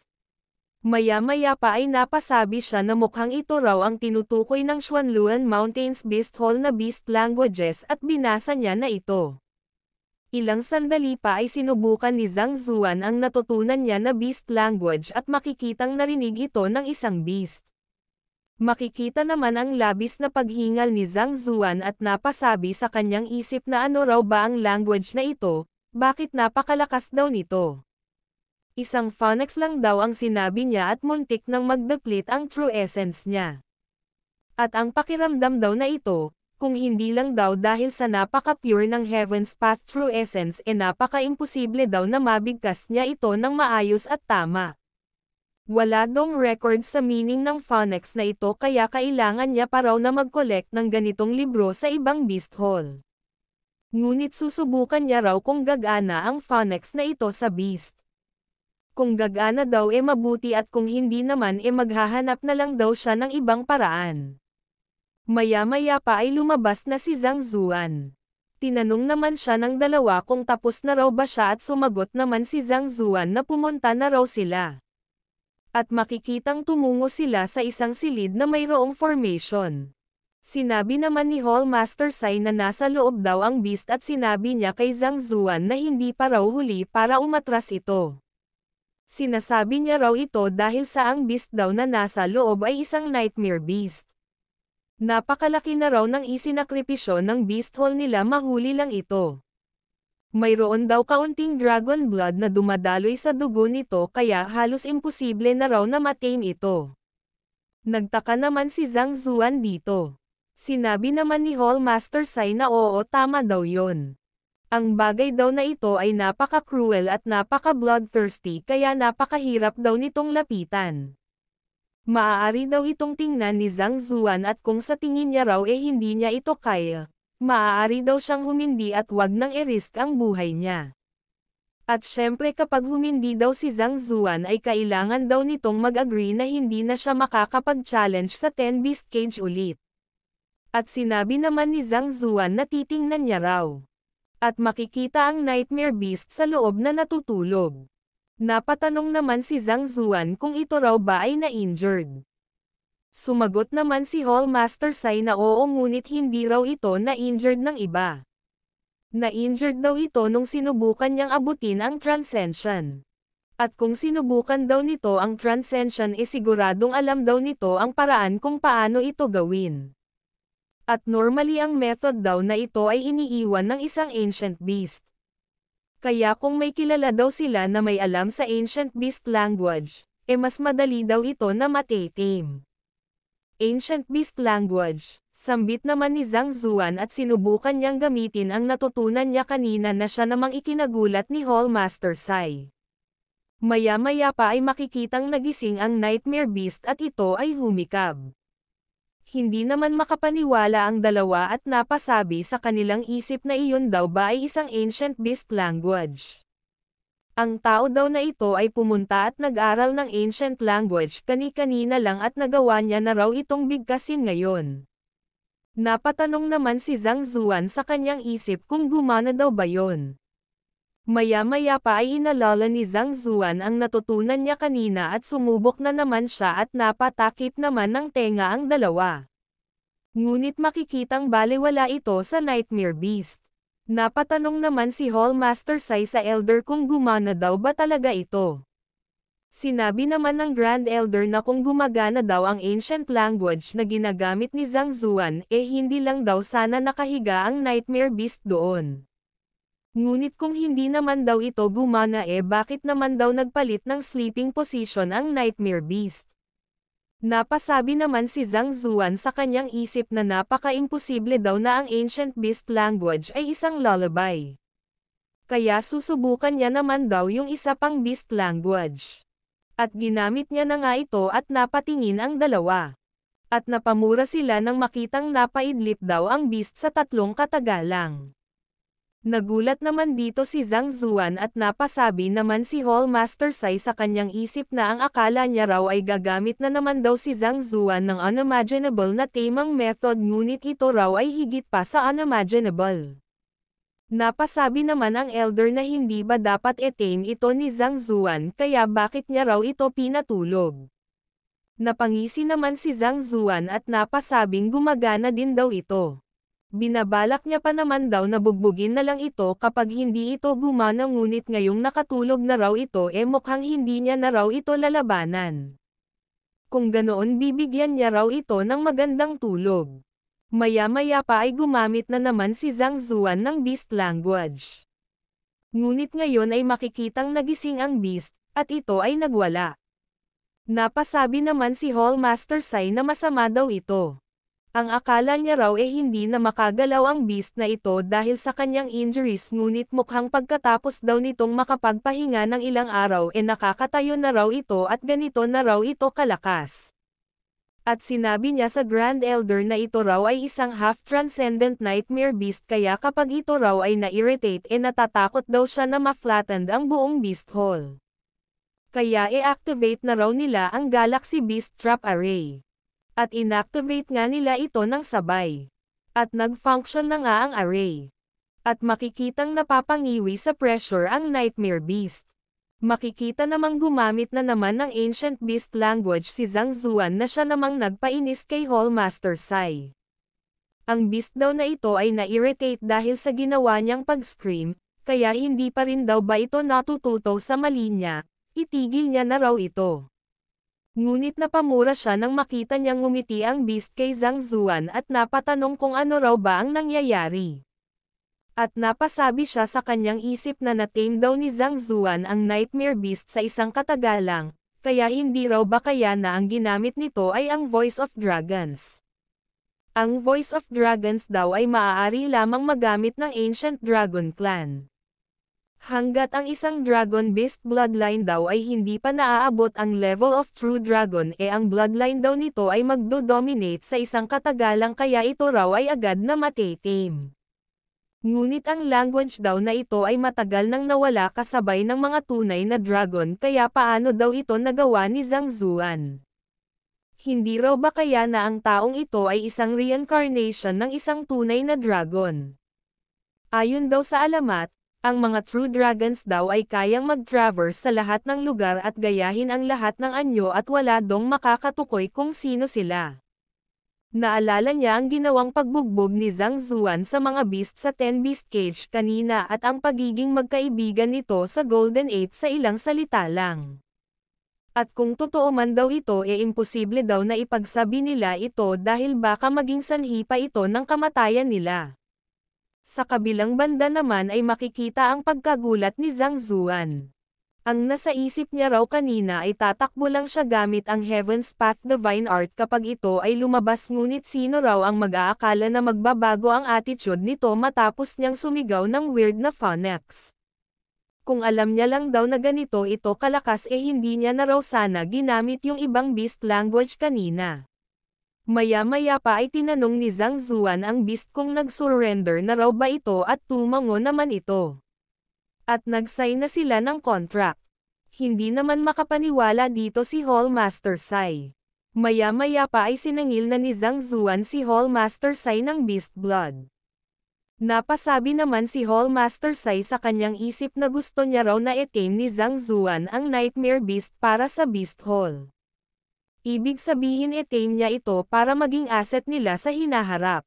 [SPEAKER 1] Maya-maya pa ay napasabi siya na mukhang ito raw ang tinutukoy ng Xuanluan Mountains Beast Hall na beast languages at binasa niya na ito. Ilang sandali pa ay sinubukan ni Zhang Zuan ang natutunan niya na beast language at makikitang narinig ito ng isang beast. Makikita naman ang labis na paghingal ni Zhang Zuan at napasabi sa kanyang isip na ano raw ba ang language na ito, bakit napakalakas daw nito. Isang phonics lang daw ang sinabi niya at muntik nang magdeplet ang true essence niya. At ang pakiramdam daw na ito, kung hindi lang daw dahil sa napaka-pure ng Heaven's Path true essence napaka-imposible daw na mabigkas niya ito ng maayos at tama. Wala dong record sa meaning ng phonics na ito kaya kailangan niya pa raw na mag-collect ng ganitong libro sa ibang beast hall. Ngunit susubukan niya raw kung gagana ang phonics na ito sa beast. Kung gagana daw mabuti at kung hindi naman maghahanap na lang daw siya ng ibang paraan. Maya-maya pa ay lumabas na si Zhang Zuan. Tinanong naman siya ng dalawa kung tapos na raw ba siya at sumagot naman si Zhang Zuan na pumunta na raw sila. At makikitang tumungo sila sa isang silid na mayroong formation. Sinabi naman ni Hall Master Sai na nasa loob daw ang beast at sinabi niya kay Zhang Zuan na hindi pa raw huli para umatras ito. Sinasabi niya raw ito dahil sa ang beast daw na nasa loob ay isang nightmare beast. Napakalaki na raw ng isinakripisyo ng beast hall nila mahuli lang ito. Mayroon daw kaunting dragon blood na dumadaloy sa dugo nito kaya halos imposible na raw na matame ito. Nagtaka naman si Zhang Zuan dito. Sinabi naman ni Hall Master Sai na oo tama daw yon. Ang bagay daw na ito ay napaka-cruel at napaka-bloodthirsty kaya napakahirap daw nitong lapitan. Maaari daw itong tingnan ni Zhang Zuan at kung sa tingin niya raw hindi niya ito kaya. Maaari daw siyang humindi at wag nang i-risk ang buhay niya. At syempre kapag humindi daw si Zhang Zuan ay kailangan daw nitong mag-agree na hindi na siya makakapag-challenge sa 10-beast cage ulit. At sinabi naman ni Zhang Zuan na titingnan niya raw. At makikita ang nightmare beast sa loob na natutulog. Napatanong naman si Zhang Zuan kung ito raw ba ay na-injured. Sumagot naman si Hall Master Sai na oo ngunit hindi raw ito na-injured ng iba. Na-injured daw ito nung sinubukan niyang abutin ang Transcension. At kung sinubukan daw nito ang Transcension siguradong alam daw nito ang paraan kung paano ito gawin. At normally ang method daw na ito ay iniiwan ng isang ancient beast. Kaya kung may kilala daw sila na may alam sa ancient beast language, mas madali daw ito na matitame. Ancient beast language, sambit naman ni Zhang Zuan at sinubukan niyang gamitin ang natutunan niya kanina na siya namang ikinagulat ni Hall Master Sai. Maya-maya pa ay makikitang nagising ang nightmare beast at ito ay humikab. Hindi naman makapaniwala ang dalawa at napasabi sa kanilang isip na iyon daw ba ay isang ancient beast language. Ang tao daw na ito ay pumunta at nag-aral ng ancient language kani-kanina lang at nagawa niya na raw itong bigkasin ngayon. Napatanong naman si Zhang Zuan sa kanyang isip kung gumana daw ba yon. Maya-maya pa ay inalala ni Zhang Zuan ang natutunan niya kanina at sumubok na naman siya at napatakip naman ng tenga ang dalawa. Ngunit makikitang balewala ito sa nightmare beast. Napatanong naman si Hallmaster Sai sa Elder kung gumana daw ba talaga ito. Sinabi naman ng Grand Elder na kung gumagana daw ang ancient language na ginagamit ni Zhang Zuan hindi lang daw sana nakahiga ang Nightmare Beast doon. Ngunit kung hindi naman daw ito gumana bakit naman daw nagpalit ng sleeping position ang Nightmare Beast? Napasabi naman si Zhang Zuan sa kanyang isip na napaka-imposible daw na ang ancient beast language ay isang lullaby. Kaya susubukan niya naman daw yung isa pang beast language. At ginamit niya na nga ito at napatingin ang dalawa. At napamura sila nang makitang napaidlip daw ang beast sa 3 katagalang. Nagulat naman dito si Zhang Zuan at napasabi naman si Hallmaster Sai sa kanyang isip na ang akala niya raw ay gagamit na naman daw si Zhang Zuan ng unimaginable na tamang method ngunit ito raw ay higit pa sa unimaginable. Napasabi naman ang Elder na hindi ba dapat tame ito ni Zhang Zuan kaya bakit niya raw ito pinatulog. Napangisi naman si Zhang Zuan at napasabing gumagana din daw ito. Binabalak niya pa naman daw na bugbugin na lang ito kapag hindi ito gumana ngunit ngayong nakatulog na raw ito mukhang hindi niya na raw ito lalabanan. Kung ganoon bibigyan niya raw ito ng magandang tulog. Maya-maya pa ay gumamit na naman si Zhang Zuan ng beast language. Ngunit ngayon ay makikitang nagising ang beast, at ito ay nagwala. Napasabi naman si Hallmaster Sai na masama daw ito. Ang akala niya raw hindi na makagalaw ang beast na ito dahil sa kanyang injuries ngunit mukhang pagkatapos daw nitong makapagpahinga ng ilang araw nakakatayo na raw ito at ganito na raw ito kalakas. At sinabi niya sa Grand Elder na ito raw ay isang half-transcendent nightmare beast kaya kapag ito raw ay na-irritate natatakot daw siya na ma-flattened ang buong beast hall. Kaya i-activate na raw nila ang Galaxy Beast Trap Array. At inactivate nga nila ito ng sabay. At nag-function na nga ang array. At makikitang napapangiwi sa pressure ang Nightmare Beast. Makikita namang gumamit na naman ng ancient beast language si Zhang Zuan na siya namang nagpainis kay Hallmaster Sai. Ang beast daw na ito ay na-irritate dahil sa ginawa niyang pag-scream, kaya hindi pa rin daw ba ito natututo sa mali niya, itigil niya na raw ito. Ngunit napamura siya nang makita niyang ngumiti ang beast kay Zhang Zuan at napatanong kung ano raw ba ang nangyayari. At napasabi siya sa kanyang isip na na-tame daw ni Zhang Zuan ang Nightmare Beast sa isang katagalang, kaya hindi raw ba kaya na ang ginamit nito ay ang Voice of Dragons. Ang Voice of Dragons daw ay maaari lamang magamit ng Ancient Dragon Clan. Hanggat ang isang Dragon Beast bloodline daw ay hindi pa naaabot ang level of True Dragon ang bloodline daw nito ay magdo-dominate sa isang katagalang kaya ito raw ay agad na matitame. Ngunit ang language daw na ito ay matagal nang nawala kasabay ng mga tunay na dragon kaya paano daw ito nagawa ni Zhang Zuan? Hindi raw ba kaya na ang taong ito ay isang reincarnation ng isang tunay na dragon? Ayon daw sa alamat, ang mga true dragons daw ay kayang mag-traverse sa lahat ng lugar at gayahin ang lahat ng anyo at wala dong makakatukoy kung sino sila. Naalala niya ang ginawang pagbugbog ni Zhang Zuan sa mga beast sa 10 Beast Cage kanina at ang pagiging magkaibigan nito sa Golden Ape sa ilang salita lang. At kung totoo man daw ito imposible daw na ipagsabi nila ito dahil baka maging sanhi pa ito ng kamatayan nila. Sa kabilang banda naman ay makikita ang pagkagulat ni Zhang Zuan. Ang nasa isip niya raw kanina ay tatakbo lang siya gamit ang Heaven's Path Divine Art kapag ito ay lumabas ngunit sino raw ang mag-aakala na magbabago ang attitude nito matapos niyang sumigaw ng weird na phonics. Kung alam niya lang daw na ganito ito kalakas hindi niya na raw sana ginamit yung ibang beast language kanina. Maya-maya pa ay tinanong ni Zhang Zuan ang beast kung nag-surrender na raw ba ito at tumango naman ito. At nag-sign na sila ng contract. Hindi naman makapaniwala dito si Hallmaster Sai. Maya-maya pa ay sinangil na ni Zhang Zuan si Hallmaster Sai ng Beast Blood. Napasabi naman si Hallmaster Sai sa kanyang isip na gusto niya raw na i-tame ni Zhang Zuan ang Nightmare Beast para sa Beast Hall. Ibig sabihin i-tame niya ito para maging asset nila sa hinaharap.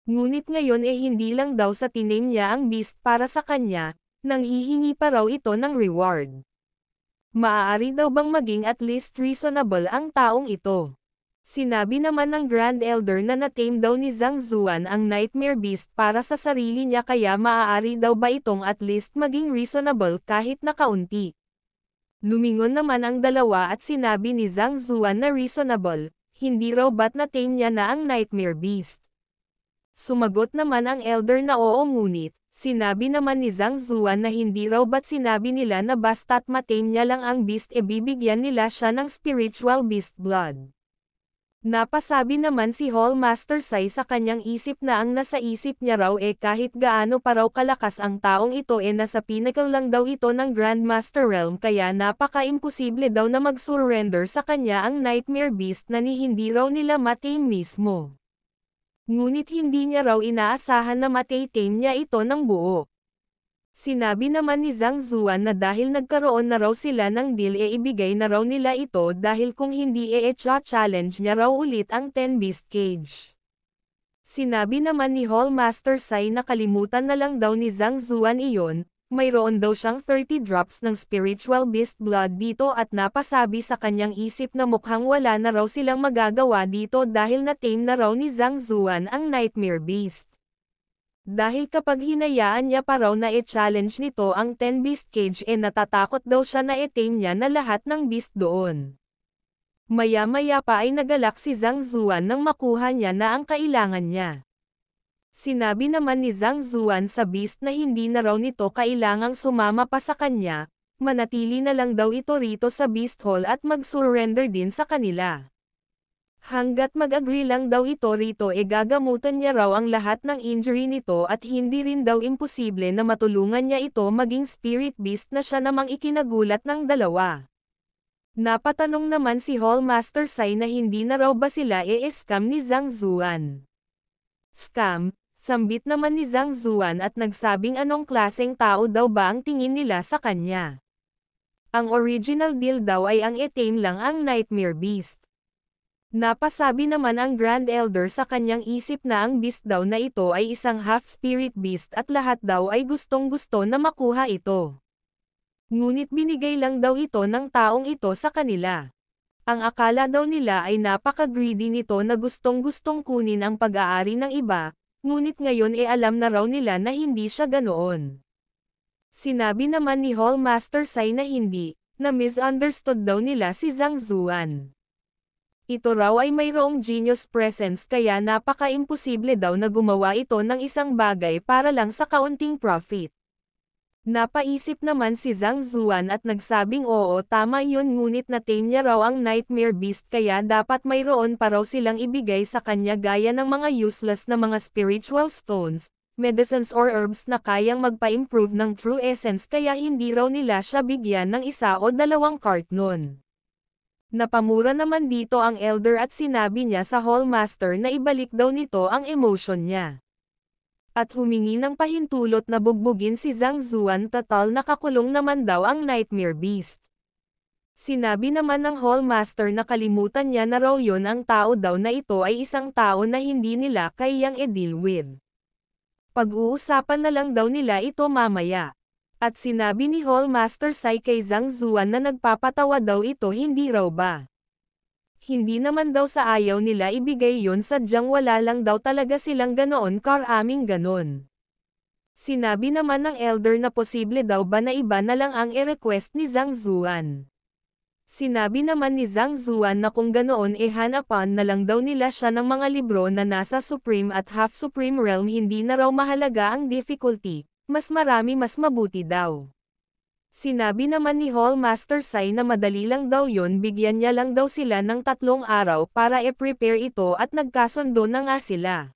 [SPEAKER 1] Ngunit ngayon hindi lang daw sa tiname niya ang beast para sa kanya, nang hihingi pa raw ito ng reward. Maaari daw bang maging at least reasonable ang taong ito? Sinabi naman ng Grand Elder na natame daw ni Zhang Zuan ang Nightmare Beast para sa sarili niya, kaya maaari daw ba itong at least maging reasonable kahit na kaunti. Lumingon naman ang dalawa at sinabi ni Zhang Zuan na reasonable, hindi raw ba't natame niya na ang Nightmare Beast. Sumagot naman ang Elder na oo, ngunit sinabi naman ni Zhang Zuan na hindi raw ba't sinabi nila na basta't matame niya lang ang beast bibigyan nila siya ng spiritual beast blood. Napasabi naman si Hall Master Sai sa kanyang isip na ang nasa isip niya raw kahit gaano pa raw kalakas ang taong ito nasa pinnacle lang daw ito ng Grandmaster Realm, kaya napaka-imposible daw na mag-surrender sa kanya ang Nightmare Beast na hindi raw nila matame mismo. Ngunit hindi niya raw inaasahan na matame niya ito ng buo. Sinabi naman ni Zhang Zuan na dahil nagkaroon na raw sila ng deal ibigay na raw nila ito dahil kung hindi challenge niya raw ulit ang 10 Beast Cage. Sinabi naman ni Hall Master Sai na kalimutan na lang daw ni Zhang Zuan iyon, mayroon daw siyang 30 drops ng spiritual beast blood dito at napasabi sa kanyang isip na mukhang wala na raw silang magagawa dito dahil na-tame na raw ni Zhang Zuan ang Nightmare Beast. Dahil kapag hinayaan niya pa raw na challenge nito ang 10 Beast Cage natatakot daw siya na tame niya na lahat ng beast doon. Maya-maya pa ay nagalak si Zhang Zuan nang makuha niya na ang kailangan niya. Sinabi naman ni Zhang Zuan sa beast na hindi na raw nito kailangang sumama pa sa kanya, manatili na lang daw ito rito sa Beast Hall at mag-surrender din sa kanila. Hanggat mag-agree lang daw ito rito gagamutan niya raw ang lahat ng injury nito at hindi rin daw imposible na matulungan niya ito maging spirit beast na siya namang ikinagulat ng dalawa. Napatanong naman si Hall Master Sai na hindi na raw ba sila scam ni Zhang Zuan. Scam, sambit naman ni Zhang Zuan at nagsabing anong klaseng tao daw ba ang tingin nila sa kanya. Ang original deal daw ay ang tame lang ang Nightmare Beast. Napasabi naman ang Grand Elder sa kanyang isip na ang beast daw na ito ay isang half-spirit beast at lahat daw ay gustong-gusto na makuha ito. Ngunit binigay lang daw ito ng taong ito sa kanila. Ang akala daw nila ay napaka-greedy nito na gustong-gustong kunin ang pag-aari ng iba, ngunit ngayon alam na raw nila na hindi siya ganoon. Sinabi naman ni Hall Master Sai na hindi, na misunderstood daw nila si Zhang Zuan. Ito raw ay mayroong genius presence kaya napaka-imposible daw na gumawa ito ng isang bagay para lang sa kaunting profit. Napaisip naman si Zhang Zuan at nagsabing oo, tama yun, ngunit na-tame niya raw ang Nightmare Beast kaya dapat mayroon pa raw silang ibigay sa kanya gaya ng mga useless na mga spiritual stones, medicines or herbs na kayang magpa-improve ng true essence, kaya hindi raw nila siya bigyan ng 1 o 2 cart nun. Napamura naman dito ang Elder at sinabi niya sa Hall Master na ibalik daw nito ang emotion niya. At humingi ng pahintulot na bugbugin si Zhang Zuan, total nakakulong naman daw ang Nightmare Beast. Sinabi naman ng Hall Master na kalimutan niya na raw yun, ang tao daw na ito ay isang tao na hindi nila kayang deal with. Pag-uusapan na lang daw nila ito mamaya. At sinabi ni Hall Master Sai kay Zhang Zuan na nagpapatawa daw ito, hindi raw ba? Hindi naman daw sa ayaw nila ibigay yon, sadyang wala lang daw talaga silang ganoon karaming ganon. Sinabi naman ng Elder na posible daw ba na iba na lang ang request ni Zhang Zuan. Sinabi naman ni Zhang Zuan na kung ganoon hanapan na lang daw nila siya ng mga libro na nasa Supreme at Half Supreme Realm, hindi na raw mahalaga ang difficulty. Mas marami mas mabuti daw. Sinabi naman ni Hall Master Sai na madali lang daw yun, bigyan niya lang daw sila ng 3 araw para i-prepare ito at nagkasundo na nga sila.